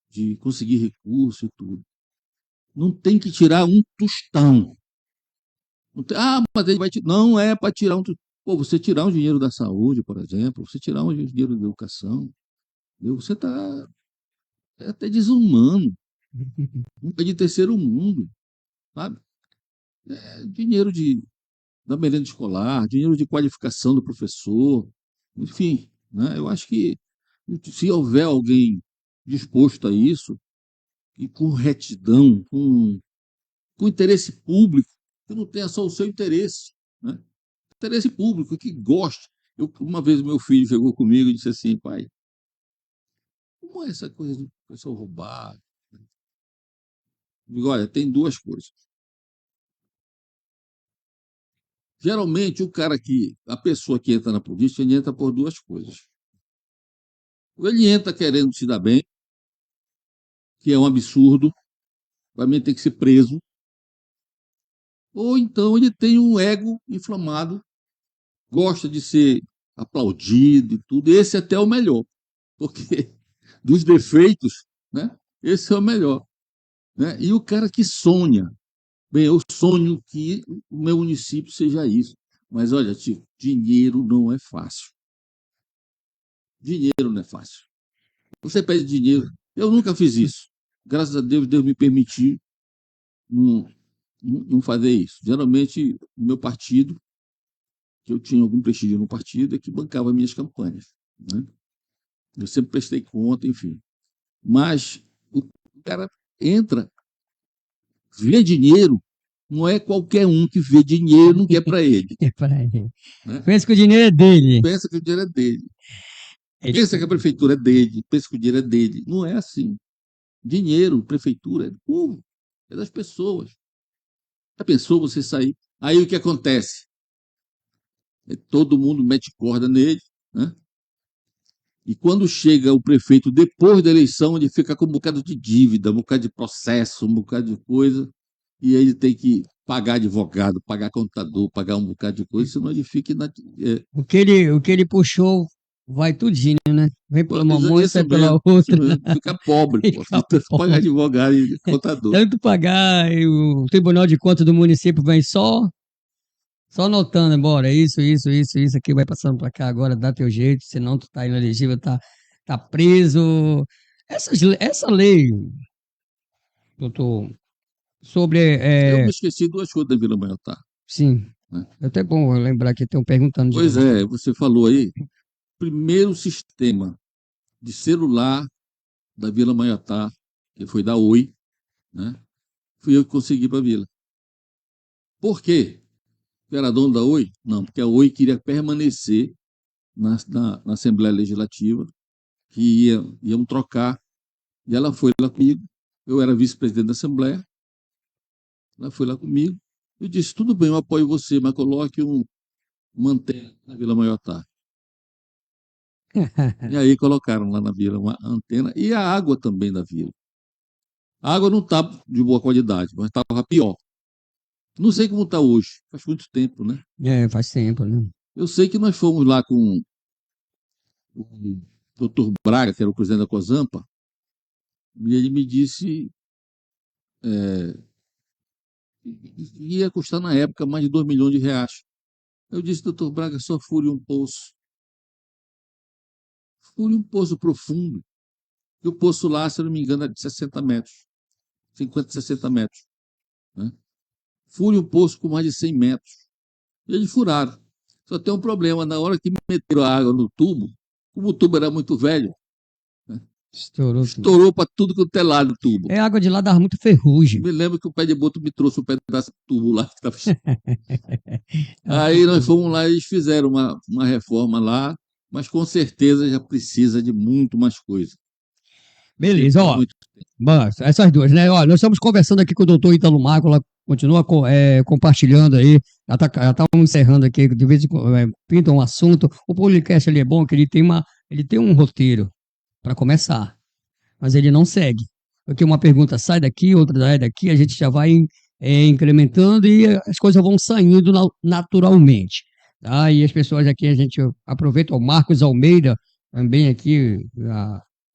de conseguir recurso e tudo. Não tem que tirar um tostão. Mas ele vai tirar. Não é para tirar um tostão. Pô, você tirar um dinheiro da saúde, por exemplo, você tirar um dinheiro da educação, entendeu? Você está até desumano. Um país de terceiro mundo, sabe? Dinheiro da merenda escolar, dinheiro de qualificação do professor, enfim, né? Eu acho que se houver alguém disposto a isso, e com retidão, com interesse público, que não tenha só o seu interesse, né? Interesse público, que goste. Uma vez meu filho chegou comigo e disse assim, pai, como é essa coisa de pessoa roubar? Eu digo, olha, tem duas coisas. Geralmente, a pessoa que entra na polícia, ele entra por duas coisas. Ou ele entra querendo se dar bem, que é um absurdo, para mim tem que ser preso, ou então ele tem um ego inflamado, gosta de ser aplaudido e tudo. Esse até é o melhor, porque dos defeitos, né? Esse é o melhor. Né? E o cara que sonha, bem, eu sonho que o meu município seja isso. Mas olha, tio, dinheiro não é fácil. Dinheiro não é fácil. Você pede dinheiro. Eu nunca fiz isso. Graças a Deus, Deus me permitiu não, não fazer isso. Geralmente, o meu partido, que eu tinha algum prestígio no partido, é que bancava minhas campanhas. Né? Eu sempre prestei conta, enfim. Mas o cara entra, vê dinheiro, não é qualquer um que vê dinheiro não quer para ele. É para ele. Né? Pensa que o dinheiro é dele. Pensa que o dinheiro é dele. Pensa que a prefeitura é dele, pensa que o dinheiro é dele. Não é assim. Dinheiro, prefeitura, é do povo, é das pessoas. Já pensou você sair? Aí o que acontece? Todo mundo mete corda nele, né? E quando chega o prefeito depois da eleição, ele fica com um bocado de dívida, um bocado de processo, um bocado de coisa, e aí ele tem que pagar advogado, pagar contador, pagar um bocado de coisa, senão ele fica. O que ele puxou vai tudinho, né? Vem pela mamãe e sai pela isso outra. mesmo, fica pobre, pô, de tanto pagar advogado e contador. Tanto pagar, e o Tribunal de Contas do município vem só anotando, embora, isso aqui vai passando para cá agora, dá teu jeito, senão tu tá inelegível, tá preso. Essa lei, doutor, sobre, Eu me esqueci duas coisas da Vila Maiotá. sim, Né? é até bom lembrar que estão perguntando de Pois novo. é, você falou aí, primeiro sistema de celular da Vila Maiotá, que foi da Oi, né? Fui eu que consegui para a vila. Por quê? Porque era dono da Oi? Não, porque a Oi queria permanecer na Assembleia Legislativa, que iam trocar, e ela foi lá comigo. Eu era vice-presidente da Assembleia, ela foi lá comigo. Eu disse: tudo bem, eu apoio você, mas coloque uma antena na Vila Maiotá. E aí colocaram lá na vila uma antena e a água também da vila. A água não estava de boa qualidade, mas estava pior. Não sei como está hoje, faz muito tempo, né? É, faz tempo, né? Eu sei que nós fomos lá com o doutor Braga, que era o presidente da COSAMPA, e ele me disse que ia custar na época mais de 2 milhões de reais. Eu disse: doutor Braga, só fure um poço. Fure um poço profundo. E o poço lá, se eu não me engano, é de 60 metros. 50, 60 metros. Né? Fure um poço com mais de 100 metros. E eles furaram. Só tem um problema: na hora que meteram a água no tubo, como o tubo era muito velho, né? Estourou tudo. Estourou para tudo que é lado do tubo. É, a água de lá dava muito ferrugem. Me lembro que o pé de boto me trouxe um pedaço de tubo lá. Aí nós fomos lá e eles fizeram uma reforma lá, mas com certeza já precisa de muito mais coisa. Beleza, ó. Muito. Mas, essas duas, né? Ó, nós estamos conversando aqui com o doutor Ítalo Mácula, continua compartilhando aí, já tá encerrando aqui, de vez em quando pinta um assunto. O podcast ele é bom, que ele tem um roteiro para começar, mas ele não segue. Porque uma pergunta sai daqui, outra sai daqui, a gente já vai incrementando e as coisas vão saindo naturalmente. Tá? E as pessoas aqui, a gente aproveita, o Marcos Almeida, também aqui,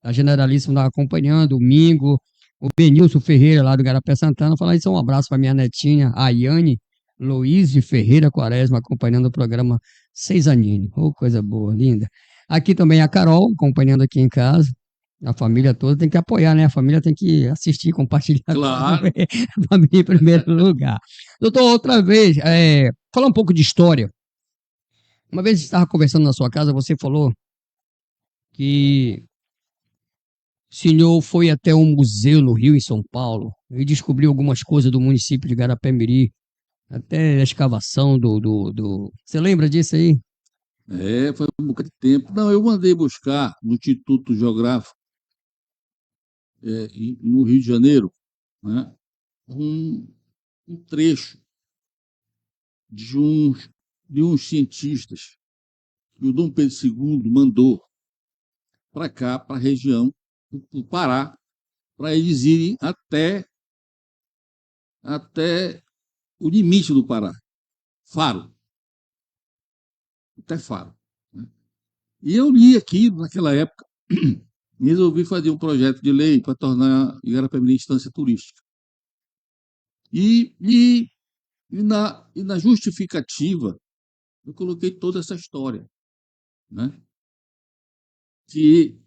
a Generalíssima está acompanhando, o Mingo, o Benilson Ferreira, lá do Garapé Santana, falar isso, um abraço para minha netinha, a Yane Luiz de Ferreira Quaresma, acompanhando o programa Seis Aninhos. Oh, coisa boa, linda. Aqui também a Carol, acompanhando aqui em casa. A família toda tem que apoiar, né? A família tem que assistir, compartilhar. Claro. A família em primeiro lugar. Doutor, outra vez, falar um pouco de história. Uma vez você estava conversando na sua casa, você falou que o senhor foi até um museu no Rio, em São Paulo, e descobriu algumas coisas do município de Garapé-Miri, até a escavação do... Você lembra disso aí? Foi um bocado de tempo. Não, eu mandei buscar no Instituto Geográfico, no Rio de Janeiro, né, um, um trecho de uns cientistas que o Dom Pedro II mandou para cá, para a região do Pará, para eles irem até o limite do Pará, Faro, até Faro. Né? E eu li aqui, naquela época, e resolvi fazer um projeto de lei para tornar Igarapé-Mirim instância turística. E na justificativa, eu coloquei toda essa história. Né? Que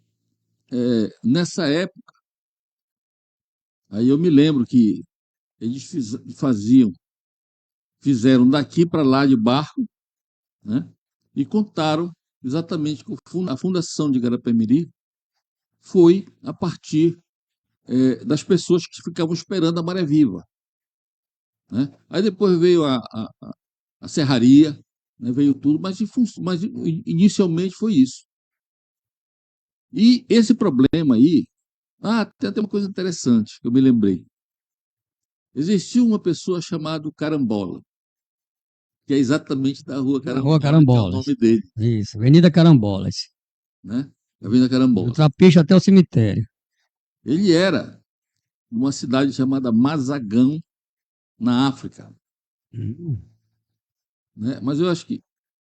nessa época, aí eu me lembro que eles fizeram daqui para lá de barco, né? E contaram exatamente que a fundação de Garapé-Miri foi a partir das pessoas que ficavam esperando a maré viva. Né? Aí depois veio a serraria, né? Veio tudo, mas inicialmente foi isso. E esse problema aí, tem até uma coisa interessante que eu me lembrei. Existiu uma pessoa chamada Carambola, que é exatamente da Rua Na Rua Carambola, que é o Carambolas. nome dele, Isso, Avenida Carambolas. né? Avenida Do Carambola. Trapiche até o cemitério. Ele era numa cidade chamada Mazagão, na África. Hum. Né? Mas eu acho que.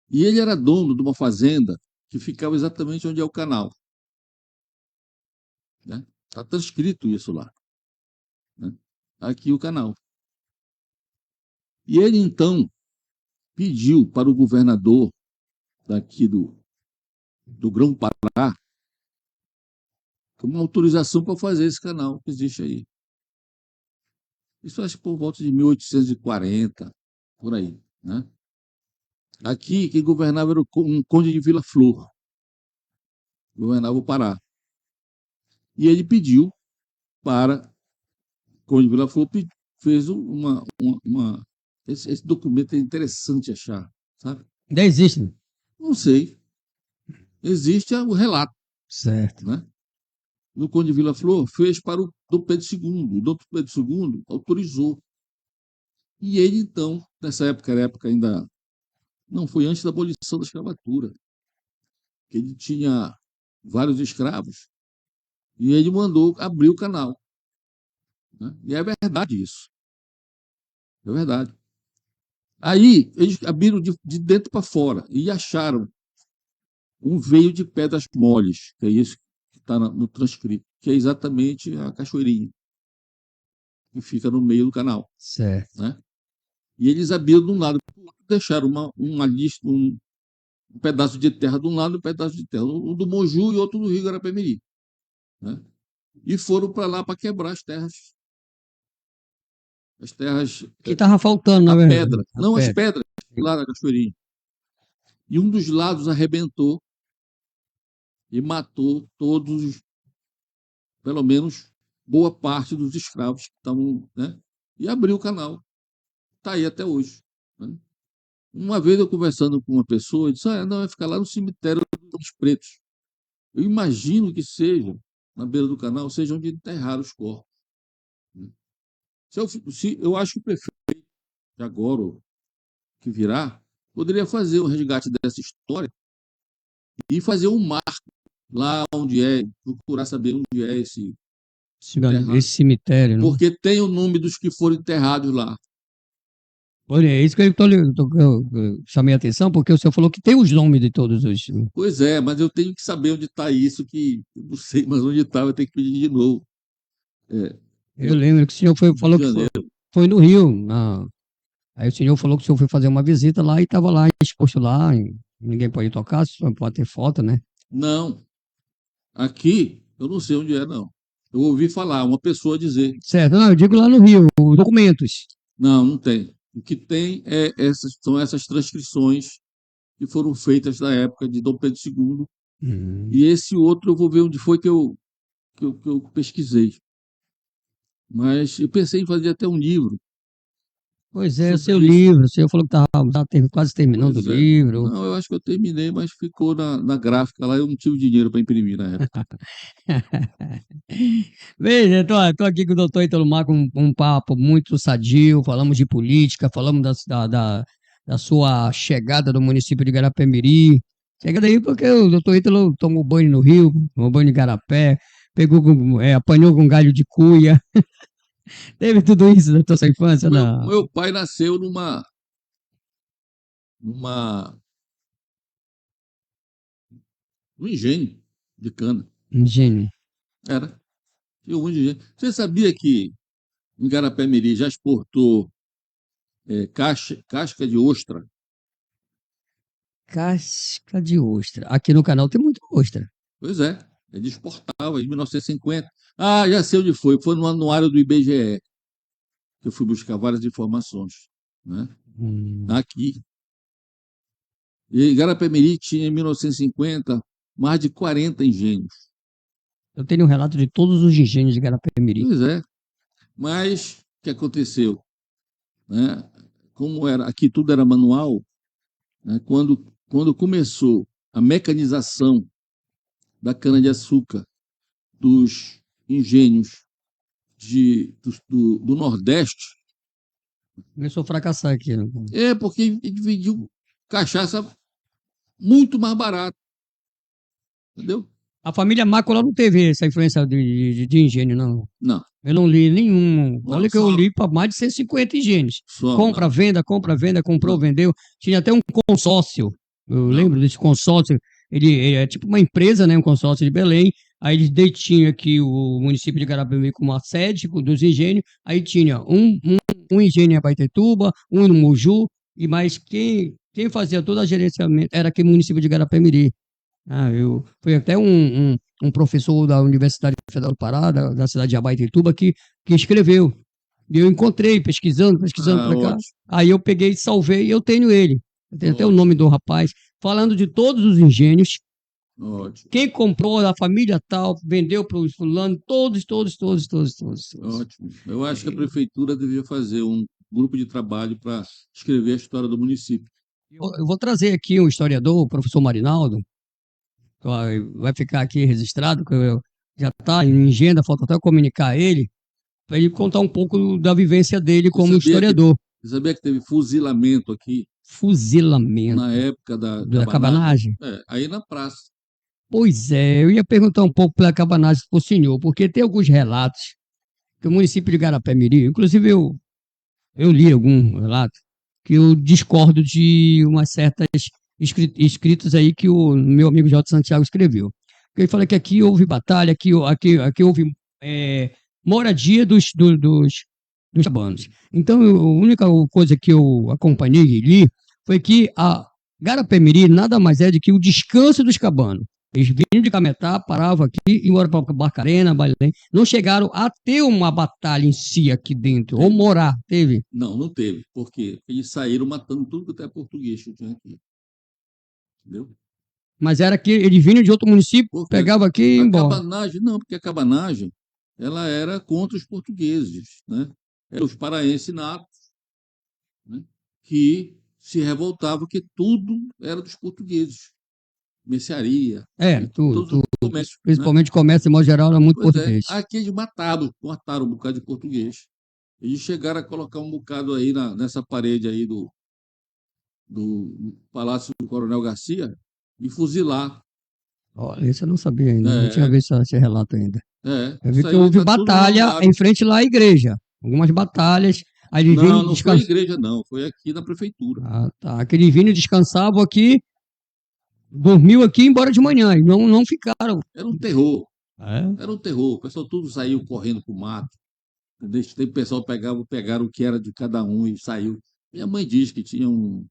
E ele era dono de uma fazenda que ficava exatamente onde é o canal. Né? Está transcrito isso lá. Né? Aqui o canal. E ele, então, pediu para o governador daqui do Grão-Pará uma autorização para fazer esse canal que existe aí. Isso acho que por volta de 1840, por aí. Né? Aqui, quem governava era um conde de Vila Flor, governava o Pará. E ele pediu para Conde Vila Flor fez esse documento é interessante achar, sabe? Ainda existe. Não sei. Existe o relato, Certo. né? Do Conde Vila Flor fez para o Dom Pedro II. O Dom Pedro II autorizou. E ele, então, nessa época, era época ainda. Não, foi antes da abolição da escravatura. Que ele tinha vários escravos e ele mandou abrir o canal. Né? E é verdade isso. É verdade. Aí, eles abriram de dentro para fora e acharam um veio de pedras moles, que é isso que está no transcrito, que é exatamente a cachoeirinha, que fica no meio do canal. Certo. Né? E eles abriram de um lado, deixaram uma lista, um pedaço de terra de um lado e um pedaço de terra, um do Moju e outro do Rio Garapé-Miri. Né? E foram para lá para quebrar as terras. As terras. Que estava faltando, na a verdade. pedra. A Não, as pedra. pedras lá na cachoeirinha. E um dos lados arrebentou e matou todos, pelo menos boa parte dos escravos que estavam, né? E abriu o canal. Está aí até hoje. Né? Uma vez eu conversando com uma pessoa, eu disse: não, vai ficar lá no cemitério dos Pretos. Eu imagino que seja, na beira do canal, seja onde enterraram os corpos. Eu acho que o prefeito, de agora, que virá, poderia fazer o resgate dessa história e fazer um marco lá onde é, procurar saber onde é esse cemitério. Né? Porque tem o nome dos que foram enterrados lá. Olha, é isso que eu chamei a atenção, porque o senhor falou que tem os nomes de todos os. Pois é, mas eu tenho que saber onde está isso, que eu não sei mais onde está, eu tenho que pedir de novo. Eu lembro que o senhor falou que foi no Rio. Aí o senhor falou que o senhor foi fazer uma visita lá e estava lá exposto lá. Ninguém pode tocar, só pode ter foto, né? Não. Aqui, eu não sei onde é, não. Eu ouvi falar, uma pessoa dizer. Certo, não, eu digo lá no Rio, documentos. Não, não tem. O que tem são essas transcrições que foram feitas na época de Dom Pedro II. E esse outro eu vou ver onde foi que eu pesquisei. Mas eu pensei em fazer até um livro. Pois é, o seu livro, o senhor falou que estava quase terminando o livro. Não, eu acho que eu terminei, mas ficou na gráfica lá, eu não tive dinheiro para imprimir na época. Veja, estou aqui com o doutor Ítalo Mar com um papo muito sadio, falamos de política, falamos da sua chegada no município de Garapé-Miri. Chega daí porque o doutor Ítalo tomou banho no Rio, tomou banho em Garapé, apanhou com galho de cuia. Teve tudo isso na tua infância? Meu pai nasceu num engenho de cana. Engenho. Era. Tinha um engenho. Você sabia que em Garapé-Miri já exportou casca de ostra? Casca de ostra. Aqui no canal tem muita ostra. Pois é. Ele exportava em 1950. Ah, já sei onde foi. Foi no anuário do IBGE. Que eu fui buscar várias informações. Né? Aqui. E Garapé-Miri tinha, em 1950, mais de 40 engenhos. Eu tenho um relato de todos os engenhos de Garapé-Miri. Pois é. Mas o que aconteceu? Né? Como era, aqui tudo era manual, né? Quando começou a mecanização da cana-de-açúcar dos engenhos do Nordeste. Começou a fracassar aqui. Né? Porque ele vendiu cachaça muito mais barato. Entendeu? A família Mácula não teve essa influência de engenho, não. Não. Eu não li nenhum. Olha que eu li para mais de 150 engenhos. Compra, venda, comprou, vendeu. Tinha até um consórcio. Eu lembro desse consórcio. Ele é tipo uma empresa, né? Um consórcio de Belém. Aí eles detinham aqui o município de Garapé-Miri como a sede dos engenhos. Aí tinha um engenho em Abaetetuba, um no Moju. E mais quem fazia todo o gerenciamento era aqui o município de Garapé-Miri. Foi até um professor da Universidade Federal do Pará, da cidade de Abaetetuba, que escreveu. E eu encontrei, pesquisando para cá. Ótimo. Aí eu peguei, salvei e eu tenho ele. Eu tenho até o nome do rapaz, falando de todos os engenhos Ótimo, Quem comprou da família tal, vendeu para os fulano, todos. ótimo. Eu acho que a prefeitura devia fazer um grupo de trabalho para escrever a história do município. Eu vou trazer aqui um historiador, o professor Marinaldo, que vai ficar aqui registrado, que já está em agenda, falta até eu comunicar ele, para ele contar um pouco da vivência dele Você como sabia que, historiador. você sabia que teve fuzilamento aqui Fuzilamento na época da da cabanagem? cabanagem. Aí na praça. Pois é, eu ia perguntar um pouco pela cabanagem para o senhor, porque tem alguns relatos que o município de Garapé-Miri, inclusive eu li algum relato, que eu discordo de umas certas escritos aí que o meu amigo J. Santiago escreveu. Ele fala que aqui houve batalha, aqui houve moradia dos cabanos. Então, a única coisa que eu acompanhei e li foi que a Garapé-Miri nada mais é do que o descanso dos cabanos. Eles vinham de Cametá, paravam aqui, iam embora para Barcarena, Belém. Não chegaram a ter uma batalha em si aqui dentro, ou morar, teve? Não, não teve. Por quê? Eles saíram matando tudo que até português que tinha aqui. Entendeu? Mas era que eles vinham de outro município, Porque pegavam aqui e ia a embora. cabanagem, não, porque a cabanagem, ela era contra os portugueses, né? Eram os paraenses natos, né? Que se revoltavam que tudo era dos portugueses. Mercearia, Era, e tudo, todos os tudo. comércios, né? Principalmente comércio, em modo geral, era muito Pois é, português. aqui eles mataram um bocado de português. Eles chegaram a colocar um bocado aí nessa parede aí do Palácio do Coronel Garcia e fuzilar. Olha, isso eu não sabia ainda, não tinha É, visto esse relato ainda. Eu vi isso que aí houve está tudo no batalha laudo. em frente lá à igreja. Algumas batalhas, aí eles Não, vinham não foi a descansar. igreja, não. Foi aqui na prefeitura. Ah, tá. Que eles vinham descansavam aqui, dormiu aqui e embora de manhã. E não ficaram. Era um terror. É. Era um terror. O pessoal tudo saiu correndo pro mato. Nesse tempo o pessoal pegaram o que era de cada um e saiu. Minha mãe diz que tinha um.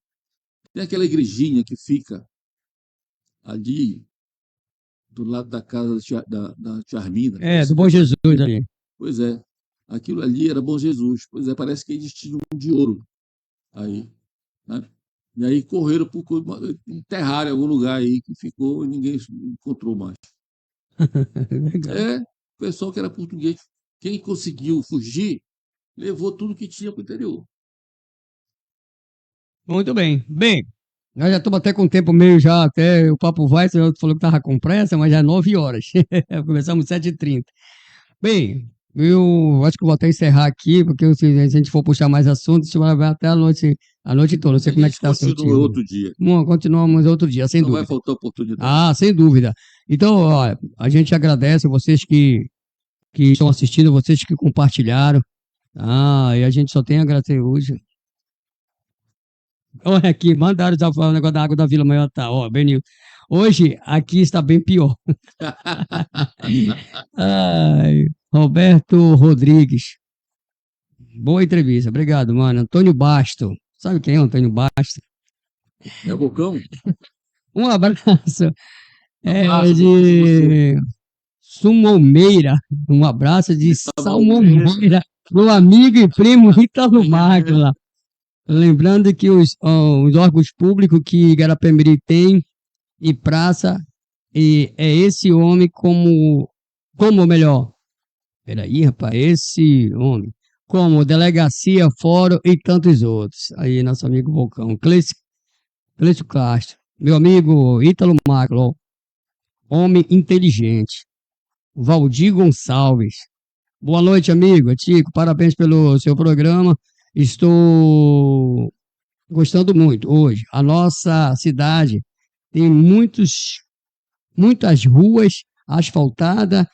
Tem aquela igrejinha que fica ali do lado da casa da tia Arminda. Do Bom Jesus ali. Pois é. Aquilo ali era Bom Jesus. Pois é, parece que eles tinham um de ouro aí, né? E aí correram enterraram em algum lugar aí que ficou e ninguém encontrou mais. Legal. É, o pessoal que era português, quem conseguiu fugir, levou tudo que tinha para o interior. Muito bem. Bem, nós já estamos até com o tempo meio já, até o papo vai, o senhor falou que estava com pressa, mas já é 9 horas. Começamos às 7h30. Bem, eu acho que eu vou até encerrar aqui, porque se a gente for puxar mais assuntos, a gente vai até a noite toda. Não sei A como é que gente está seu continua time. outro dia. Bom, continuamos outro dia, sem Não vai dúvida. faltar oportunidade. Ah, sem dúvida. Então, ó, a gente agradece vocês que estão assistindo, vocês que compartilharam. Ah, e a gente só tem a agradecer hoje. Olha aqui, mandaram já falar o negócio da água da Vila Maior, tá, ó, Benil. Hoje, aqui está bem pior. Ai, Roberto Rodrigues. Boa entrevista, obrigado, mano. Antônio Basto. Sabe quem é o Antônio Basto? É o Bocão? Um abraço. Abraço, Bocão, pra você. De Sumomeira. Um abraço de Salmomeira. Meu amigo e primo Ítalo Máquila. Lembrando que os órgãos públicos que Garapé-Miri tem e praça, e é esse homem como melhor. Peraí, rapaz, esse homem. Como delegacia, fórum e tantos outros. Aí, nosso amigo Vulcão. Cleiton Castro. Meu amigo Ítalo Magro. Homem inteligente. Valdir Gonçalves. Boa noite, amigo. Tico, parabéns pelo seu programa. Estou gostando muito hoje. A nossa cidade tem muitas ruas asfaltadas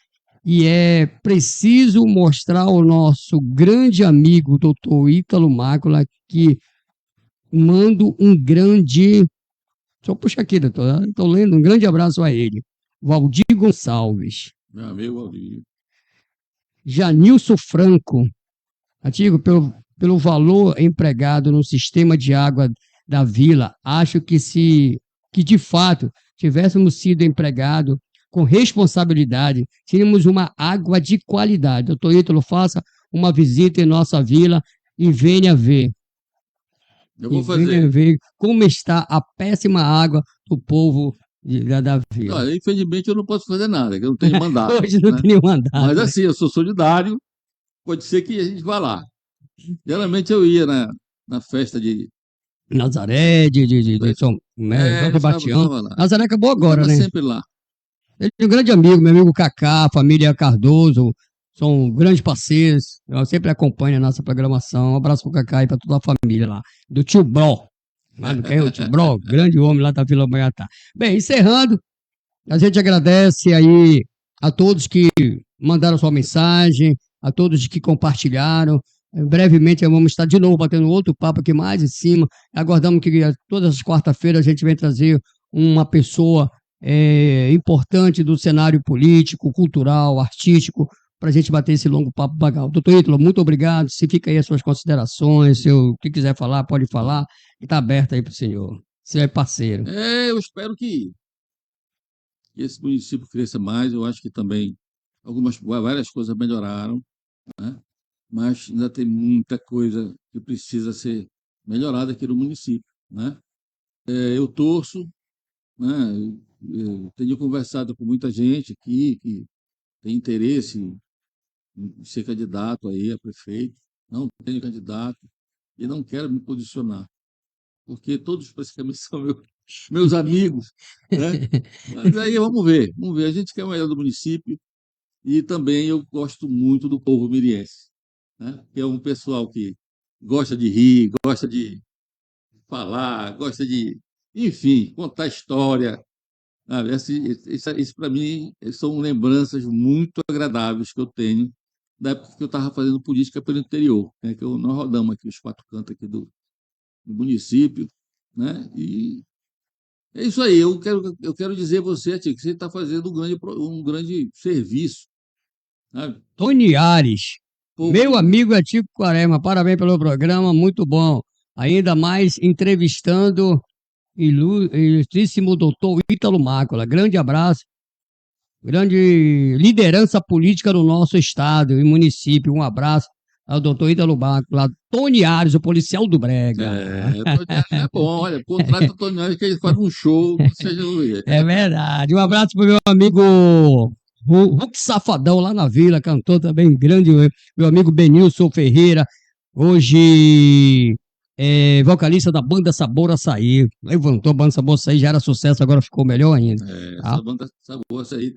e é preciso mostrar ao nosso grande amigo, doutor Ítalo Mácula, que mando um grande. Só puxa aqui, doutor. Estou lendo um grande abraço a ele. Valdir Gonçalves. Meu amigo Valdir. Janilson Franco. Antigo, pelo valor empregado no sistema de água da vila, acho que de fato tivéssemos sido empregados com responsabilidade, teríamos uma água de qualidade. Doutor Ítalo, faça uma visita em nossa vila e venha ver. Eu vou Venha fazer. ver como está a péssima água do povo da vila. Olha, infelizmente eu não posso fazer nada, que eu não tenho mandato. Hoje não né? tem nenhum mandato. Mas assim, eu sou solidário, pode ser que a gente vá lá. Geralmente eu ia na festa de. Nazaré, de São São Sebastião. Estava lá. Nazaré acabou Eu agora, estava né? sempre lá. Ele é um grande amigo, meu amigo Kaká, família Cardoso, são grandes parceiros. Eu sempre acompanho a nossa programação. Um abraço pro Kaká e para toda a família lá. Do tio Bró. Lá quem é o tio Bró? Grande homem lá da Vila Boiatá. Bem, encerrando, a gente agradece aí a todos que mandaram sua mensagem, a todos que compartilharam. Brevemente vamos estar de novo batendo outro papo aqui mais em cima. Aguardamos que todas as quarta-feiras a gente venha trazer uma pessoa importante do cenário político, cultural, artístico, para a gente bater esse longo papo bagal. Doutor Ítalo, muito obrigado. Se fica aí as suas considerações, se o que quiser falar, pode falar. Está aberto aí para o senhor. Você é parceiro. Eu espero que esse município cresça mais. Eu acho que também várias coisas melhoraram, né? Mas ainda tem muita coisa que precisa ser melhorada aqui no município, né? Eu torço, né? Eu tenho conversado com muita gente aqui que tem interesse em ser candidato aí a prefeito. Não tenho candidato e não quero me posicionar, porque todos praticamente são meus amigos, né? Mas aí vamos ver. A gente quer o melhor do município e também eu gosto muito do povo miriense, né? Que é um pessoal que gosta de rir, gosta de falar, gosta de, enfim, contar história. Sabe? Isso para mim são lembranças muito agradáveis que eu tenho da época que eu estava fazendo política pelo interior, né? Que nós rodamos aqui os quatro cantos aqui do município, né? E é isso aí. Eu quero dizer a você, Tia, que você está fazendo um grande serviço, sabe? Tony Ares, meu amigo Atico Quaresma, parabéns pelo programa, muito bom. Ainda mais entrevistando ilustríssimo doutor Ítalo Mácula. Grande abraço, grande liderança política do nosso estado e município. Um abraço ao doutor Ítalo Mácula. Tony Ares, o policial do Brega. Tony Ares é bom, olha, contrata o Tony Ares que ele faz um show, seja É verdade. Um abraço para o meu amigo Hulk Safadão, lá na Vila, cantor também grande, meu amigo Benilson Ferreira, hoje vocalista da banda Sabor Açaí. Levantou a banda Sabor Açaí, já era sucesso, agora ficou melhor ainda. Essa banda Sabor Açaí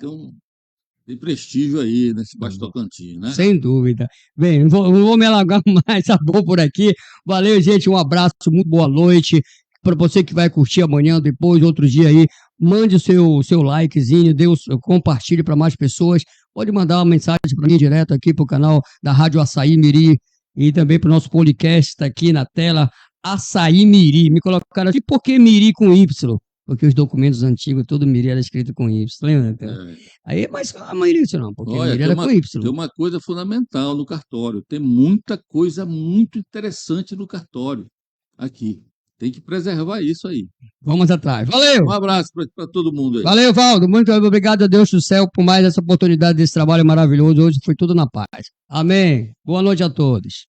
tem prestígio aí nesse Baixo Tocantins, né? Sem dúvida. Bem, não vou me alagar mais, tá bom por aqui. Valeu, gente, um abraço, muito boa noite. Para você que vai curtir amanhã, depois, outro dia aí, mande o seu likezinho, compartilhe para mais pessoas. Pode mandar uma mensagem para mim direto aqui para o canal da Rádio Açaí Miri e também para o nosso podcast, está aqui na tela, Açaí Miri. Me colocaram aqui, por que Miri com Y? Porque os documentos antigos, todo Miri era escrito com Y, lembra? Aí, mas a maioria disso não, porque Miri era com Y. Tem uma coisa fundamental no cartório, tem muita coisa muito interessante no cartório aqui. Tem que preservar isso aí. Vamos atrás. Valeu! Um abraço para todo mundo aí. Valeu, Valdo. Muito obrigado a Deus do céu por mais essa oportunidade desse trabalho maravilhoso. Hoje foi tudo na paz. Amém. Boa noite a todos.